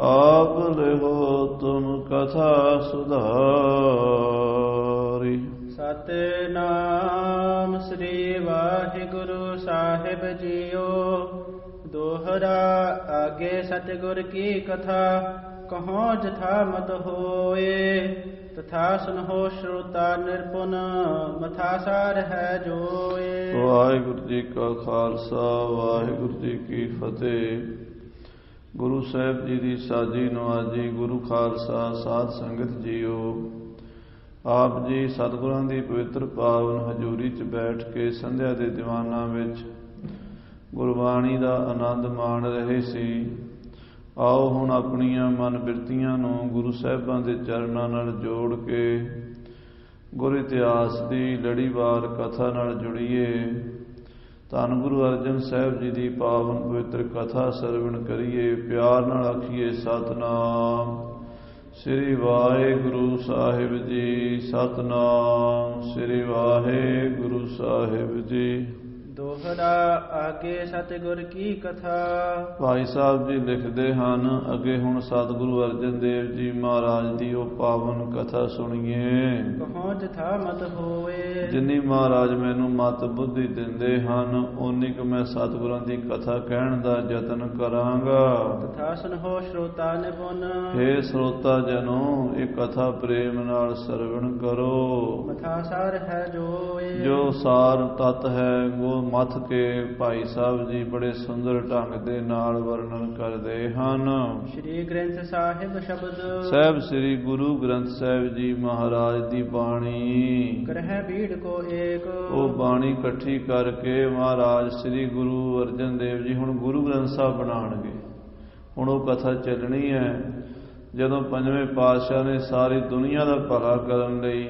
ਆਪ ਲਿਹੋ ਤੁਮ ਕਥਾ ਸੁਧਾਰੀ। ਸਤਿਨਾਮ ਸ੍ਰੀ ਵਾਹਿਗੁਰੂ ਸਾਹਿਬ ਜੀਓ। ਦੋਹਰਾ ਆਗੇ ਸਤਿਗੁਰ ਕੀ ਕਥਾ, ਕਹੋ ਜਥਾ ਮਤ ਹੋਏ। ਤਥਾ ਸੁਨਹੁ ਸ਼ਰੋਤਾ ਨਿਰਪੁਨ, ਮਥਾ ਸਾਰ ਹੈ ਜੋਏ। ਵਾਹਿਗੁਰੂ ਜੀ ਕਾ ਖਾਲਸਾ ਵਾਹਿਗੁਰੂ ਜੀ ਕੀ ਫਤਿਹ। ਗੁਰੂ ਸਾਹਿਬ ਜੀ ਦੀ ਸਾਜੀ ਨਵਾਜੀ। ਗੁਰੂ ਖਾਲਸਾ ਸਾਧ ਸੰਗਤ ਜੀਓ, ਆਪ ਜੀ ਸਤਿਗੁਰਾਂ ਦੀ ਪਵਿੱਤਰ ਪਾਵਨ ਹਜ਼ੂਰੀ 'ਚ ਬੈਠ ਕੇ ਸੰਧਿਆ ਦੇ ਦੀਵਾਨਾਂ ਵਿੱਚ ਗੁਰਬਾਣੀ ਦਾ ਆਨੰਦ ਮਾਣ ਰਹੇ ਸੀ। ਆਓ ਹੁਣ ਆਪਣੀਆਂ ਮਨ ਬਿਰਤੀਆਂ ਨੂੰ ਗੁਰੂ ਸਾਹਿਬਾਂ ਦੇ ਚਰਨਾਂ ਨਾਲ ਜੋੜ ਕੇ ਗੁਰ ਇਤਿਹਾਸ ਦੀ ਲੜੀਵਾਰ ਕਥਾ ਨਾਲ ਜੁੜੀਏ। ਧੰਨ ਗੁਰੂ ਅਰਜਨ ਸਾਹਿਬ ਜੀ ਦੀ ਪਾਵਨ ਪਵਿੱਤਰ ਕਥਾ ਸਰਵਣ ਕਰੀਏ। ਪਿਆਰ ਨਾਲ ਆਖੀਏ ਸਤਿਨਾਮ ਸ੍ਰੀ ਵਾਹਿਗੁਰੂ ਸਾਹਿਬ ਜੀ। ਸਤਿਨਾਮ ਸ੍ਰੀ ਵਾਹਿਗੁਰੂ ਸਾਹਿਬ ਜੀ। ਦੋਹਰਾ ਆਗੇ ਸਤਿਗੁਰ ਕੀ ਕਥਾ। ਭਾਈ ਸਾਹਿਬ ਜੀ ਲਿਖਦੇ ਹਨ, ਅੱਗੇ ਹੁਣ ਸਤਿਗੁਰੂ ਅਰਜਨ ਦੇਵ ਜੀ ਮਹਾਰਾਜ ਦੀ ਉਹ ਪਾਵਨ ਕਥਾ ਸੁਣੀਏ। ਕਹੋ ਜਥਾ ਮਤ ਹੋਏ। ਜਿੰਨੀ ਮਹਾਰਾਜ ਮੈਨੂੰ ਮਤ ਬੁੱਧੀ ਦਿੰਦੇ ਹਨ, ਓਨੀ ਕੁ ਮੈਂ ਸਤਿਗੁਰਾਂ ਦੀ ਕਥਾ ਕਹਿਣ ਦਾ ਯਤਨ ਕਰਾਂਗਾ। ਤਥਾ ਸੁਨਹੁ ਸ਼ਰੋਤਾ ਨਿਪੁਨ। ਹੇ ਸਰੋਤਾ ਜਨੋ, ਇਹ ਕਥਾ ਪ੍ਰੇਮ ਨਾਲ ਸਰਵਣ ਕਰੋ। ਮਥਾ ਸਾਰ ਹੈ ਜੋਏ। ਜੋ ਸਾਰ ਤਤ ਹੈ ਉਹ ਮੱਥ ਕੇ ਭਾਈ ਸਾਹਿਬ ਜੀ ਬੜੇ ਸੁੰਦਰ ਢੰਗ ਦੇ ਨਾਲ ਵਰਣਨ ਕਰਦੇ ਹਨ। ਸ਼੍ਰੀ ਗ੍ਰੰਥ ਸਾਹਿਬ ਸ਼ਬਦ। ਸਾਹਿਬ ਸ੍ਰੀ ਗੁਰੂ ਗ੍ਰੰਥ ਸਾਹਿਬ ਜੀ ਮਹਾਰਾਜ ਦੀ ਬਾਣੀ। ਕਰਹਿ ਭੀੜ ਕੋ ਏਕ। ਉਹ ਬਾਣੀ ਇਕੱਠੀ ਕਰਕੇ ਮਹਾਰਾਜ ਸ੍ਰੀ ਗੁਰੂ ਅਰਜਨ ਦੇਵ ਜੀ ਹੁਣ ਗੁਰੂ ਗ੍ਰੰਥ ਸਾਹਿਬ ਬਣਾਉਣਗੇ। ਹੁਣ ਉਹ ਕਥਾ ਚੱਲਣੀ ਹੈ। ਜਦੋਂ ਪੰਜਵੇਂ ਪਾਤਸ਼ਾਹ ਨੇ ਸਾਰੀ ਦੁਨੀਆ ਦਾ ਭਲਾ ਕਰਨ ਲਈ,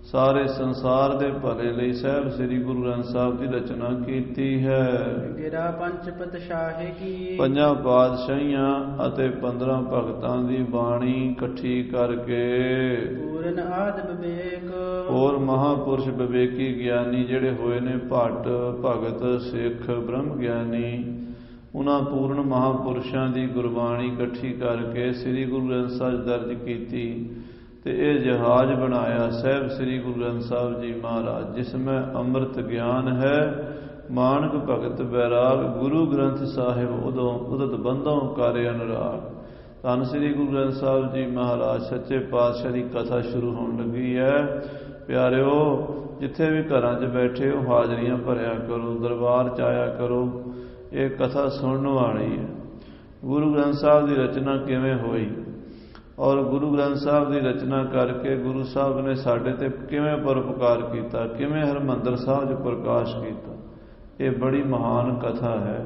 ਸਾਰੇ ਸੰਸਾਰ ਦੇ ਭਲੇ ਲਈ ਸਾਹਿਬ ਸ੍ਰੀ ਗੁਰੂ ਗ੍ਰੰਥ ਸਾਹਿਬ ਦੀ ਰਚਨਾ ਕੀਤੀ ਹੈ। ਗਿਰਾ ਪੰਚ ਪਤਸ਼ਾਹੇ ਕੀ। ਪੰਜਾਂ ਪਾਤਸ਼ਾਹੀਆਂ ਅਤੇ 15 ਭਗਤਾਂ ਦੀ ਬਾਣੀ ਇਕੱਠੀ ਕਰਕੇ ਪੂਰਨ ਆਦਿ ਵਿਵੇਕ। ਹੋਰ ਮਹਾਪੁਰਸ਼ ਵਿਵੇਕੀ ਗਿਆਨੀ ਜਿਹੜੇ ਹੋਏ ਨੇ, ਭੱਟ ਭਗਤ ਸਿੱਖ ਬ੍ਰਹਮ ਗਿਆਨੀ, ਉਹਨਾਂ ਪੂਰਨ ਮਹਾਪੁਰਸ਼ਾਂ ਦੀ ਗੁਰਬਾਣੀ ਇਕੱਠੀ ਕਰਕੇ ਸ੍ਰੀ ਗੁਰੂ ਗ੍ਰੰਥ ਸਾਹਿਬ ਦਰਜ ਕੀਤੀ ਤੇ ਇਹ ਜਹਾਜ਼ ਬਣਾਇਆ ਸਾਹਿਬ ਸ੍ਰੀ ਗੁਰੂ ਗ੍ਰੰਥ ਸਾਹਿਬ ਜੀ ਮਹਾਰਾਜ। ਜਿਸ ਮੈਂ ਅੰਮ੍ਰਿਤ ਗਿਆਨ ਹੈ, ਮਾਨਕ ਭਗਤ ਬੈਰਾਗ, ਗੁਰੂ ਗ੍ਰੰਥ ਸਾਹਿਬ ਉਦੋਂ ਉਦਤ ਬੰਧੋਂ ਕਰ ਅਨੁਰਾਗ। ਧੰਨ ਸ੍ਰੀ ਗੁਰੂ ਗ੍ਰੰਥ ਸਾਹਿਬ ਜੀ ਮਹਾਰਾਜ ਸੱਚੇ ਪਾਤਸ਼ਾਹ ਦੀ ਕਥਾ ਸ਼ੁਰੂ ਹੋਣ ਲੱਗੀ ਹੈ। ਪਿਆਰਿਓ, ਜਿੱਥੇ ਵੀ ਘਰਾਂ 'ਚ ਬੈਠੇ ਹੋ ਹਾਜ਼ਰੀਆਂ ਭਰਿਆ ਕਰੋ, ਦਰਬਾਰ 'ਚ ਆਇਆ ਕਰੋ। ਇਹ ਕਥਾ ਸੁਣਨ ਵਾਲੀ ਹੈ। ਗੁਰੂ ਗ੍ਰੰਥ ਸਾਹਿਬ ਦੀ ਰਚਨਾ ਕਿਵੇਂ ਹੋਈ ਔਰ ਗੁਰੂ ਗ੍ਰੰਥ ਸਾਹਿਬ ਦੀ ਰਚਨਾ ਕਰਕੇ ਗੁਰੂ ਸਾਹਿਬ ਨੇ ਸਾਡੇ ਤੇ ਕਿਵੇਂ ਪਰਉਪਕਾਰ ਕੀਤਾ, ਕਿਵੇਂ ਹਰਿਮੰਦਰ ਸਾਹਿਬ 'ਚ ਪ੍ਰਕਾਸ਼ ਕੀਤਾ। ਇਹ ਬੜੀ ਮਹਾਨ ਕਥਾ ਹੈ।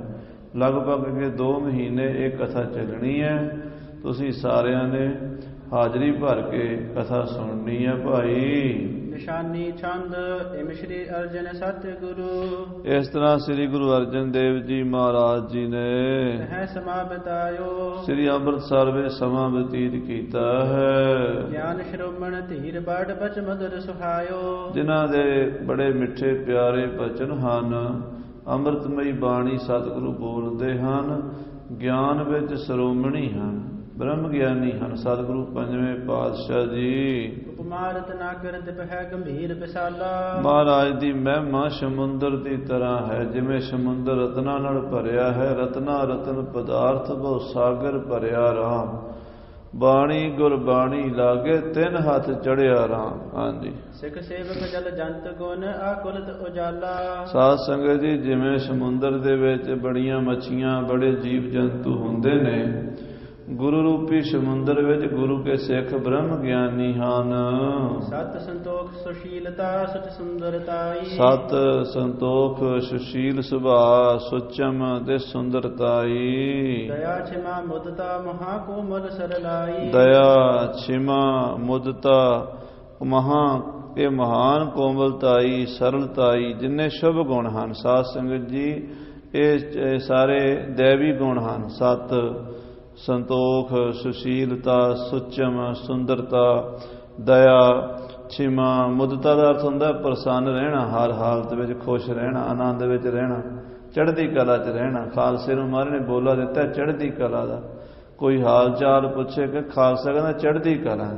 ਲਗਭਗ 2 ਮਹੀਨੇ ਇਹ ਕਥਾ ਚੱਲਣੀ ਹੈ। ਤੁਸੀਂ ਸਾਰਿਆਂ ਨੇ ਹਾਜ਼ਰੀ ਭਰ ਕੇ ਕਥਾ ਸੁਣਨੀ ਹੈ ਭਾਈ। ਨਿਸ਼ਾਨੀ ਛੰਦ ਇਮ ਸ਼੍ਰੀ ਅਰਜਨ ਸਤਿਗੁਰੂ। ਇਸ ਤਰ੍ਹਾਂ ਸ੍ਰੀ ਗੁਰੂ ਅਰਜਨ ਦੇਵ ਜੀ ਮਹਾਰਾਜ ਜੀ ਨੇ ਹੈ ਸਮਾਂ ਬਿਤਾਇਓ। ਸ੍ਰੀ ਅੰਮ੍ਰਿਤਸਰ ਵਿੱਚ ਸਮਾਂ ਬਤੀਤ ਕੀਤਾ ਹੈ। ਗਿਆਨ ਸ਼੍ਰੋਮਣ ਧੀਰ ਬੜ ਬਚ ਮਧੁਰ ਸੁਹਾਇਓ। ਜਿਨ੍ਹਾਂ ਦੇ ਬੜੇ ਮਿੱਠੇ ਪਿਆਰੇ ਬਚਨ ਹਨ, ਅੰਮ੍ਰਿਤਮਈ ਬਾਣੀ ਸਤਿਗੁਰੂ ਬੋਲਦੇ ਹਨ। ਗਿਆਨ ਵਿੱਚ ਸ਼੍ਰੋਮਣੀ ਹਨ, ਬ੍ਰਹਮ ਗਿਆਨੀ ਹਨ ਸਤਿਗੁਰੂ ਪੰਜਵੇਂ ਪਾਤਸ਼ਾਹ ਜੀ। ਉਪਮਾਰਤ ਨਾ ਕਰਤ ਪਹਿ ਗੰਭੀਰ ਵਿਸਾਲਾ। ਮਹਾਰਾਜ ਦੀ ਮਹਿਮਾ ਸਮੁੰਦਰ ਦੀ ਤਰ੍ਹਾਂ ਹੈ। ਜਿਵੇਂ ਸਮੁੰਦਰ ਰਤਨਾਂ ਨਾਲ ਭਰਿਆ ਹੈ, ਰਤਨਾ ਰਤਨ ਪਦਾਰਥ ਬਹੁ ਸਾਗਰ ਭਰਿਆ ਰਾਮ। ਬਾਣੀ ਗੁਰਬਾਣੀ ਲਾਗੇ 3 ਹੱਥ ਚੜਿਆ ਰਾਮ। ਹਾਂਜੀ, ਸਿੱਖ ਸੇਵਕ ਜਲ ਜੰਤ ਗੁਣ ਆਕੁਲਤ ਉਜਾਲਾ। ਸਾਧ ਸੰਗਤ ਜੀ, ਜਿਵੇਂ ਸਮੁੰਦਰ ਦੇ ਵਿੱਚ ਬੜੀਆਂ ਮੱਛੀਆਂ, ਬੜੇ ਜੀਵ ਜੰਤੂ ਹੁੰਦੇ ਨੇ, ਗੁਰੂ ਰੂਪੀ ਸਮੁੰਦਰ ਵਿੱਚ ਗੁਰੂ ਕੇ ਸਿੱਖ ਬ੍ਰਹਮ ਗਿਆਨੀ ਹਨ। ਸਤ ਸੰਤੋਖ ਸੁਸ਼ੀਲਤਾ ਸੁਚ ਸੁੰਦਰਤਾਈ। ਸਤ ਸੰਤੋਖ ਸੁਸ਼ੀਲ ਸੁਭਾ ਸੁਚਮ ਤੇ ਸੁੰਦਰਤਾਈ। ਦਇਆ ਛਿਮਾ ਮੁਦਤਾ ਮਹਾ ਕੋਮਲ ਸਰਲਾਈ। ਦਇਆ ਛਿਮਾ ਮੁਦਤਾ ਮਹਾ, ਇਹ ਮਹਾਨ ਕੋਮਲਤਾਈ ਸਰਲਤਾਈ, ਜਿੰਨੇ ਸ਼ੁਭ ਗੁਣ ਹਨ ਸਾਧ ਸੰਗਤ ਜੀ, ਇਹ ਸਾਰੇ ਦੇਵੀ ਗੁਣ ਹਨ। ਸਤ ਸੰਤੋਖ ਸੁਸ਼ੀਲਤਾ ਸੁਚਮ ਸੁੰਦਰਤਾ ਦਇਆ ਛਿਮਾ। ਮੁਦਤਾ ਦਾ ਅਰਥ ਹੁੰਦਾ ਪ੍ਰਸੰਨ ਰਹਿਣਾ, ਹਰ ਹਾਲਤ ਵਿੱਚ ਖੁਸ਼ ਰਹਿਣਾ, ਆਨੰਦ ਵਿੱਚ ਰਹਿਣਾ, ਚੜ੍ਹਦੀ ਕਲਾ 'ਚ ਰਹਿਣਾ। ਖਾਲਸੇ ਨੂੰ ਮਹਾਰਾਜ ਨੇ ਬੋਲਾ ਦਿੱਤਾ ਚੜ੍ਹਦੀ ਕਲਾ ਦਾ। ਕੋਈ ਹਾਲ ਚਾਲ ਪੁੱਛੇ ਕਿ ਖਾਲਸਾ ਕਹਿੰਦਾ ਚੜ੍ਹਦੀ ਕਲਾ,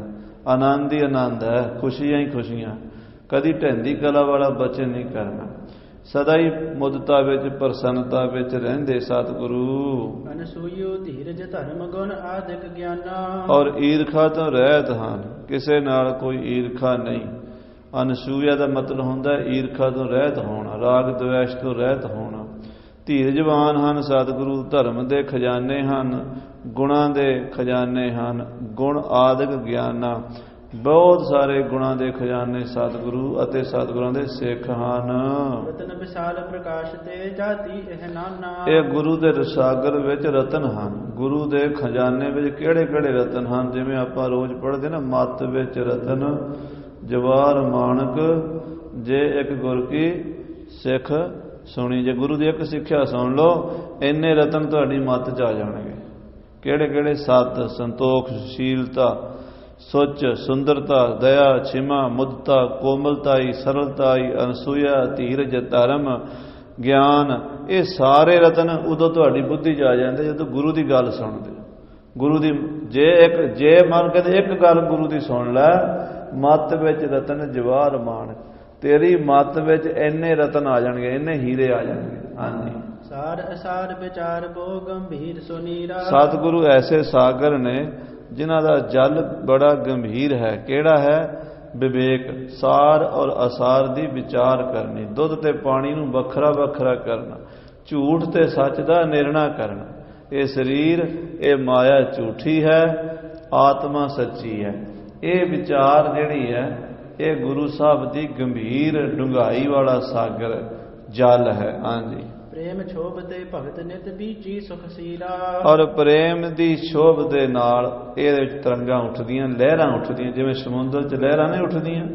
ਆਨੰਦ ਹੀ ਆਨੰਦ ਹੈ, ਖੁਸ਼ੀਆਂ ਹੀ ਖੁਸ਼ੀਆਂ, ਕਦੀ ਢਹਿੰਦੀ ਕਲਾ ਵਾਲਾ ਬਚਨ ਨਹੀਂ ਕਰਨਾ, ਸਦਾ ਹੀ ਮੁਦਤਾ ਵਿੱਚ ਪ੍ਰਸੰਨਤਾ ਵਿੱਚ ਰਹਿੰਦੇ ਸਤਿਗੁਰੂ। ਅਨਸੂਯੋ ਧੀਰਜ ਧਰਮ ਗੁਣ ਆਦਿਕ ਗਿਆਨਾ, ਔਰ ਈਰਖਾ ਤੋਂ ਰਹਿਤ ਹਨ, ਕਿਸੇ ਨਾਲ ਕੋਈ ਈਰਖਾ ਨਹੀਂ। ਅਨਸੂਇਆ ਦਾ ਮਤਲਬ ਹੁੰਦਾ ਈਰਖਾ ਤੋਂ ਰਹਿਤ ਹੋਣਾ, ਰਾਗ ਦਵੇਸ਼ ਤੋਂ ਰਹਿਤ ਹੋਣਾ। ਧੀਰਜਵਾਨ ਹਨ ਸਤਿਗੁਰੂ, ਧਰਮ ਦੇ ਖਜ਼ਾਨੇ ਹਨ, ਗੁਣਾਂ ਦੇ ਖਜ਼ਾਨੇ ਹਨ, ਗੁਣ ਆਦਿਕ ਗਿਆਨਾ, ਬਹੁਤ ਸਾਰੇ ਗੁਣਾਂ ਦੇ ਖਜ਼ਾਨੇ ਸਤਿਗੁਰੂ ਅਤੇ ਸਤਿਗੁਰਾਂ ਦੇ ਸਿੱਖ ਹਨ। ਰਤਨ ਵਿਸ਼ਾਲ ਪ੍ਰਕਾਸ਼ ਤੇ ਜਾਤੀ ਇਹ ਨਾਨਾ, ਇਹ ਗੁਰੂ ਦੇ ਰਸਾਗਰ ਵਿੱਚ ਰਤਨ ਹਨ। ਗੁਰੂ ਦੇ ਖਜ਼ਾਨੇ ਵਿੱਚ ਕਿਹੜੇ ਕਿਹੜੇ ਰਤਨ ਹਨ? ਜਿਵੇਂ ਆਪਾਂ ਰੋਜ਼ ਪੜ੍ਹਦੇ ਨਾ, ਮੱਤ ਵਿੱਚ ਰਤਨ, ਜਵਾਰ ਮਾਣਕ, ਜੇ ਇੱਕ ਗੁਰ ਕੀ ਸਿੱਖ ਸੁਣੀ। ਜੇ ਗੁਰੂ ਦੀ ਇੱਕ ਸਿੱਖਿਆ ਸੁਣ ਲਓ, ਇੰਨੇ ਰਤਨ ਤੁਹਾਡੀ ਮੱਤ 'ਚ ਆ ਜਾਣਗੇ। ਕਿਹੜੇ ਕਿਹੜੇ? ਸਤ, ਸੰਤੋਖ, ਸ਼ੀਲਤਾ, ਸੁੱਚ, ਸੁੰਦਰਤਾ, ਦਇਆ, ਛਿਮਾ, ਮੁਦਤਾ, ਕੋਮਲਤਾਈ, ਸਰਲਤਾਈ, ਅਨਸੂਇਆ, ਧੀਰਜ, ਧਰਮ, ਗਿਆਨ। ਇਹ ਸਾਰੇ ਰਤਨ ਉਦੋਂ ਤੁਹਾਡੀ ਬੁੱਧੀ 'ਚ ਆ ਜਾਂਦੇ ਜਦੋਂ ਗੁਰੂ ਦੀ ਗੱਲ ਸੁਣਦੇ। ਗੁਰੂ ਦੀ ਜੇ ਮਨ ਕਹਿੰਦੇ ਇੱਕ ਗੱਲ ਗੁਰੂ ਦੀ ਸੁਣ ਲੈ, ਮੱਤ ਵਿੱਚ ਰਤਨ ਜਵਾਹਰ ਮਾਣਕ, ਤੇਰੀ ਮੱਤ ਵਿੱਚ ਇੰਨੇ ਰਤਨ ਆ ਜਾਣਗੇ, ਇੰਨੇ ਹੀਰੇ ਆ ਜਾਣਗੇ। ਹਾਂਜੀ, ਸਾਰ ਅਸਾਰ ਵਿਚਾਰ ਬੋ ਗੰਭੀਰ ਸੁਨੀਰਾ, ਸਤਿਗੁਰੂ ਐਸੇ ਸਾਗਰ ਨੇ ਜਿਨ੍ਹਾਂ ਦਾ ਜਲ ਬੜਾ ਗੰਭੀਰ ਹੈ। ਕਿਹੜਾ ਹੈ? ਵਿਵੇਕ, ਸਾਰ ਔਰ ਅਸਾਰ ਦੀ ਵਿਚਾਰ ਕਰਨੀ, ਦੁੱਧ ਤੇ ਪਾਣੀ ਨੂੰ ਵੱਖਰਾ ਵੱਖਰਾ ਕਰਨਾ, ਝੂਠ ਤੇ ਸੱਚ ਦਾ ਨਿਰਣਾ ਕਰਨਾ। ਇਹ ਸਰੀਰ, ਇਹ ਮਾਇਆ ਝੂਠੀ ਹੈ, ਆਤਮਾ ਸੱਚੀ ਹੈ। ਇਹ ਵਿਚਾਰ ਜਿਹੜੀ ਹੈ, ਇਹ ਗੁਰੂ ਸਾਹਿਬ ਦੀ ਗੰਭੀਰ ਡੂੰਘਾਈ ਵਾਲਾ ਸਾਗਰ ਜਲ ਹੈ। ਹਾਂਜੀ, ਪ੍ਰੇਮ ਛੋਭ ਤੇ ਭਗਤ ਨਿਤ ਬੀਚੀ ਸੁਖ ਸੀਰਾ, ਔਰ ਪ੍ਰੇਮ ਦੀ ਸ਼ੋਭ ਦੇ ਨਾਲ ਇਹਦੇ ਵਿੱਚ ਤਰੰਗਾਂ ਉੱਠਦੀਆਂ, ਲਹਿਰਾਂ ਉੱਠਦੀਆਂ। ਜਿਵੇਂ ਸਮੁੰਦਰ 'ਚ ਲਹਿਰਾਂ ਨਹੀਂ ਉੱਠਦੀਆਂ,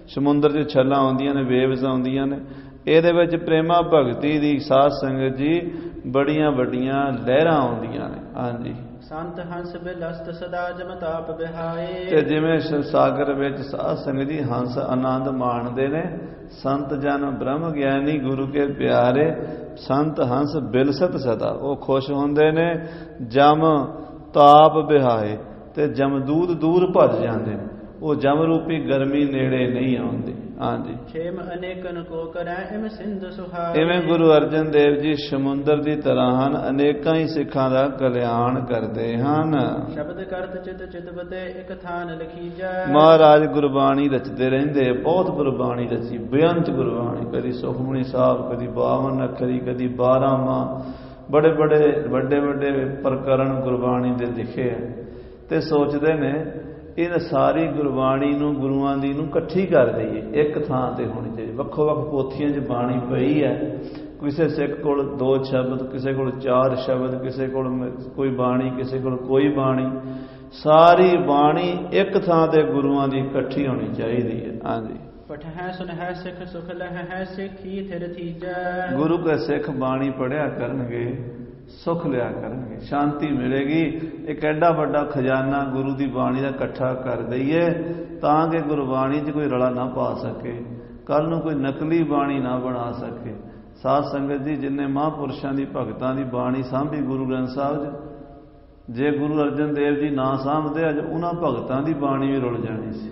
ਸਮੁੰਦਰ 'ਚ ਛੱਲਾਂ ਆਉਂਦੀਆਂ ਨੇ, ਵੇਵਜ਼ ਆਉਂਦੀਆਂ ਨੇ, ਇਹਦੇ ਵਿੱਚ ਪ੍ਰੇਮਾ ਭਗਤੀ ਦੀ ਸਾਧ ਸੰਗਤ ਜੀ ਬੜੀਆਂ ਵੱਡੀਆਂ ਲਹਿਰਾਂ ਆਉਂਦੀਆਂ ਨੇ। ਹਾਂਜੀ, ਸੰਤ ਹੰਸ ਬਿਲਸਤ ਸਦਾ ਜਮ ਤਾਪ ਬਿਹਾਏ, ਤੇ ਜਿਵੇਂ ਸਾਗਰ ਵਿੱਚ ਸਾਧ ਸੰਗਤ ਜੀ ਹੰਸ ਆਨੰਦ ਮਾਣਦੇ ਨੇ, ਸੰਤ ਜਨ ਬ੍ਰਹਮ ਗਿਆਨੀ ਗੁਰੂ ਕੇ ਪਿਆਰੇ, ਸੰਤ ਹੰਸ ਬਿਲਸਤ ਸਦਾ, ਉਹ ਖੁਸ਼ ਹੁੰਦੇ ਨੇ। ਜਮ ਤਾਪ ਬਿਹਾਏ, ਤੇ ਜਮਦੂਤ ਦੂਰ ਭੱਜ ਜਾਂਦੇ ਨੇ, ਉਹ ਜਮ ਰੂਪੀ ਗਰਮੀ ਨੇੜੇ ਨਹੀਂ ਆਉਂਦੀ। ਹਾਂਜੀ, ਛੇਮ ਅਨੇਕਨ ਕੋ ਕਰੈ ਇਮ ਸਿੰਧ ਸੁਹਾਏ, ਇਵੇਂ ਗੁਰੂ ਅਰਜਨ ਦੇਵ ਜੀ ਸਮੁੰਦਰ ਦੀ ਤਰ੍ਹਾਂ ਹਨ, ਅਨੇਕਾਂ ਹੀ ਸਿੱਖਾਂ ਦਾ ਕਲਿਆਣ ਕਰਦੇ ਹਨ। ਸ਼ਬਦ ਕਰਤ ਚਿਤ ਚਿਤਵਤੇ ਇਕ ਥਾਨ ਲਖੀਜੈ, ਮਹਾਰਾਜ ਗੁਰਬਾਣੀ ਰਚਦੇ ਰਹਿੰਦੇ, ਬਹੁਤ ਗੁਰਬਾਣੀ ਰਚੀ, ਬੇਅੰਤ ਗੁਰਬਾਣੀ, ਕਦੀ ਸੁਖਮਨੀ ਸਾਹਿਬ, ਕਦੀ 52 ਅੱਖਰੀ, ਕਦੀ 12 ਮਾਂ, ਬੜੇ ਵੱਡੇ ਵੱਡੇ ਪ੍ਰਕਰਨ ਗੁਰਬਾਣੀ ਦੇ ਲਿਖੇ ਹੈ। ਤੇ ਸੋਚਦੇ ਨੇ ਇਹ ਸਾਰੀ ਗੁਰਬਾਣੀ ਨੂੰ, ਗੁਰੂਆਂ ਦੀ ਨੂੰ ਇਕੱਠੀ ਕਰ ਦਈਏ, ਇੱਕ ਥਾਂ ਤੇ ਹੋਣੀ ਚਾਹੀਦੀ। ਵੱਖੋ ਵੱਖ ਪੋਥੀਆਂ 'ਚ ਬਾਣੀ ਪਈ ਹੈ, ਕਿਸੇ ਸਿੱਖ ਕੋਲ 2 ਸ਼ਬਦ, ਕਿਸੇ ਕੋਲ 4 ਸ਼ਬਦ, ਕਿਸੇ ਕੋਲ ਕੋਈ ਬਾਣੀ, ਕਿਸੇ ਕੋਲ ਕੋਈ ਬਾਣੀ। ਸਾਰੀ ਬਾਣੀ ਇੱਕ ਥਾਂ ਤੇ ਗੁਰੂਆਂ ਦੀ ਇਕੱਠੀ ਹੋਣੀ ਚਾਹੀਦੀ ਹੈ। ਹਾਂਜੀ, ਪਠਹਿ ਸੁਨਹਿ ਸਿੱਖ ਸੁਖ ਲਹਿ ਸਿੱਖੀ ਥਿਰ ਥੀਜੈ, ਗੁਰੂ ਕੇ ਸਿੱਖ ਬਾਣੀ ਪੜ੍ਹਿਆ ਕਰਨਗੇ, ਸੁਖ ਲਿਆ ਕਰਨਗੇ, ਸ਼ਾਂਤੀ ਮਿਲੇਗੀ। ਇੱਕ ਐਡਾ ਵੱਡਾ ਖਜ਼ਾਨਾ ਗੁਰੂ ਦੀ ਬਾਣੀ ਦਾ ਇਕੱਠਾ ਕਰ ਦਈਏ ਤਾਂ ਕਿ ਗੁਰਬਾਣੀ 'ਚ ਕੋਈ ਰਲਾ ਨਾ ਪਾ ਸਕੇ, ਕੱਲ ਨੂੰ ਕੋਈ ਨਕਲੀ ਬਾਣੀ ਨਾ ਬਣਾ ਸਕੇ। ਸਾਧ ਸੰਗਤ ਜੀ, ਜਿੰਨੇ ਮਹਾਂਪੁਰਸ਼ਾਂ ਦੀ ਭਗਤਾਂ ਦੀ ਬਾਣੀ ਸਾਂਭੀ ਗੁਰੂ ਗ੍ਰੰਥ ਸਾਹਿਬ 'ਚ, ਜੇ ਗੁਰੂ ਅਰਜਨ ਦੇਵ ਜੀ ਨਾ ਸਾਂਭਦੇ, ਅੱਜ ਉਹਨਾਂ ਭਗਤਾਂ ਦੀ ਬਾਣੀ ਵੀ ਰੁਲ ਜਾਣੀ ਸੀ।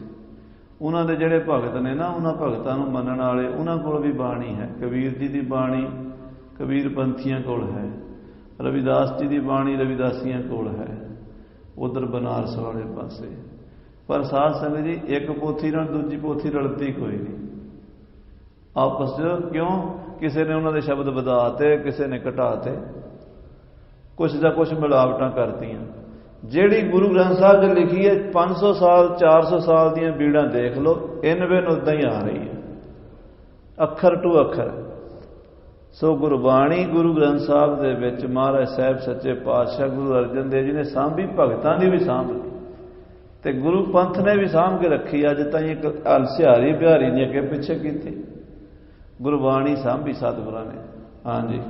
ਉਹਨਾਂ ਦੇ ਜਿਹੜੇ ਭਗਤ ਨੇ ਨਾ, ਉਹਨਾਂ ਭਗਤਾਂ ਨੂੰ ਮੰਨਣ ਵਾਲੇ, ਉਹਨਾਂ ਕੋਲ ਵੀ ਬਾਣੀ ਹੈ। ਕਬੀਰ ਜੀ ਦੀ ਬਾਣੀ ਕਬੀਰ ਪੰਥੀਆਂ ਕੋਲ ਹੈ, ਰਵਿਦਾਸ ਜੀ ਦੀ ਬਾਣੀ ਰਵਿਦਾਸੀਆਂ ਕੋਲ ਹੈ, ਉਧਰ ਬਨਾਰਸ ਵਾਲੇ ਪਾਸੇ। ਪਰ ਸਾਧ ਸੰਗਤ ਜੀ, ਇੱਕ ਪੋਥੀ ਨਾਲ ਦੂਜੀ ਪੋਥੀ ਰਲਦੀ ਕੋਈ ਨਹੀਂ ਆਪਸ 'ਚ। ਕਿਉਂ? ਕਿਸੇ ਨੇ ਉਹਨਾਂ ਦੇ ਸ਼ਬਦ ਵਧਾਤੇ, ਕਿਸੇ ਨੇ ਘਟਾਤੇ, ਕੁਛ ਦਾ ਕੁਛ ਮਿਲਾਵਟਾਂ ਕਰਤੀਆਂ। ਜਿਹੜੀ ਗੁਰੂ ਗ੍ਰੰਥ ਸਾਹਿਬ 'ਚ ਲਿਖੀ ਹੈ, 500 ਸਾਲ 400 ਸਾਲ ਦੀਆਂ ਬੀੜਾਂ ਦੇਖ ਲਓ, ਇਨਵੇਂ ਉਦਾਂ ਹੀ ਆ ਰਹੀ ਹੈ, ਅੱਖਰ ਟੂ ਅੱਖਰ। ਸੋ ਗੁਰਬਾਣੀ ਗੁਰੂ ਗ੍ਰੰਥ ਸਾਹਿਬ ਦੇ ਵਿੱਚ ਮਹਾਰਾਜ ਸਾਹਿਬ ਸੱਚੇ ਪਾਤਸ਼ਾਹ ਗੁਰੂ ਅਰਜਨ ਦੇਵ ਜੀ ਨੇ ਸਾਂਭੀ, ਭਗਤਾਂ ਦੀ ਵੀ ਸਾਂਭ ਲਈ, ਤੇ ਗੁਰੂ ਪੰਥ ਨੇ ਵੀ ਸਾਂਭ ਕੇ ਰੱਖੀ। ਅੱਜ ਤਾਈਂ ਇੱਕ ਸਿਹਾਰੀ ਬਿਹਾਰੀ ਨਹੀਂ ਅੱਗੇ ਪਿੱਛੇ ਕੀਤੀ, ਗੁਰਬਾਣੀ ਸਾਂਭੀ ਸਤਿਗੁਰਾਂ ਨੇ। ਹਾਂਜੀ,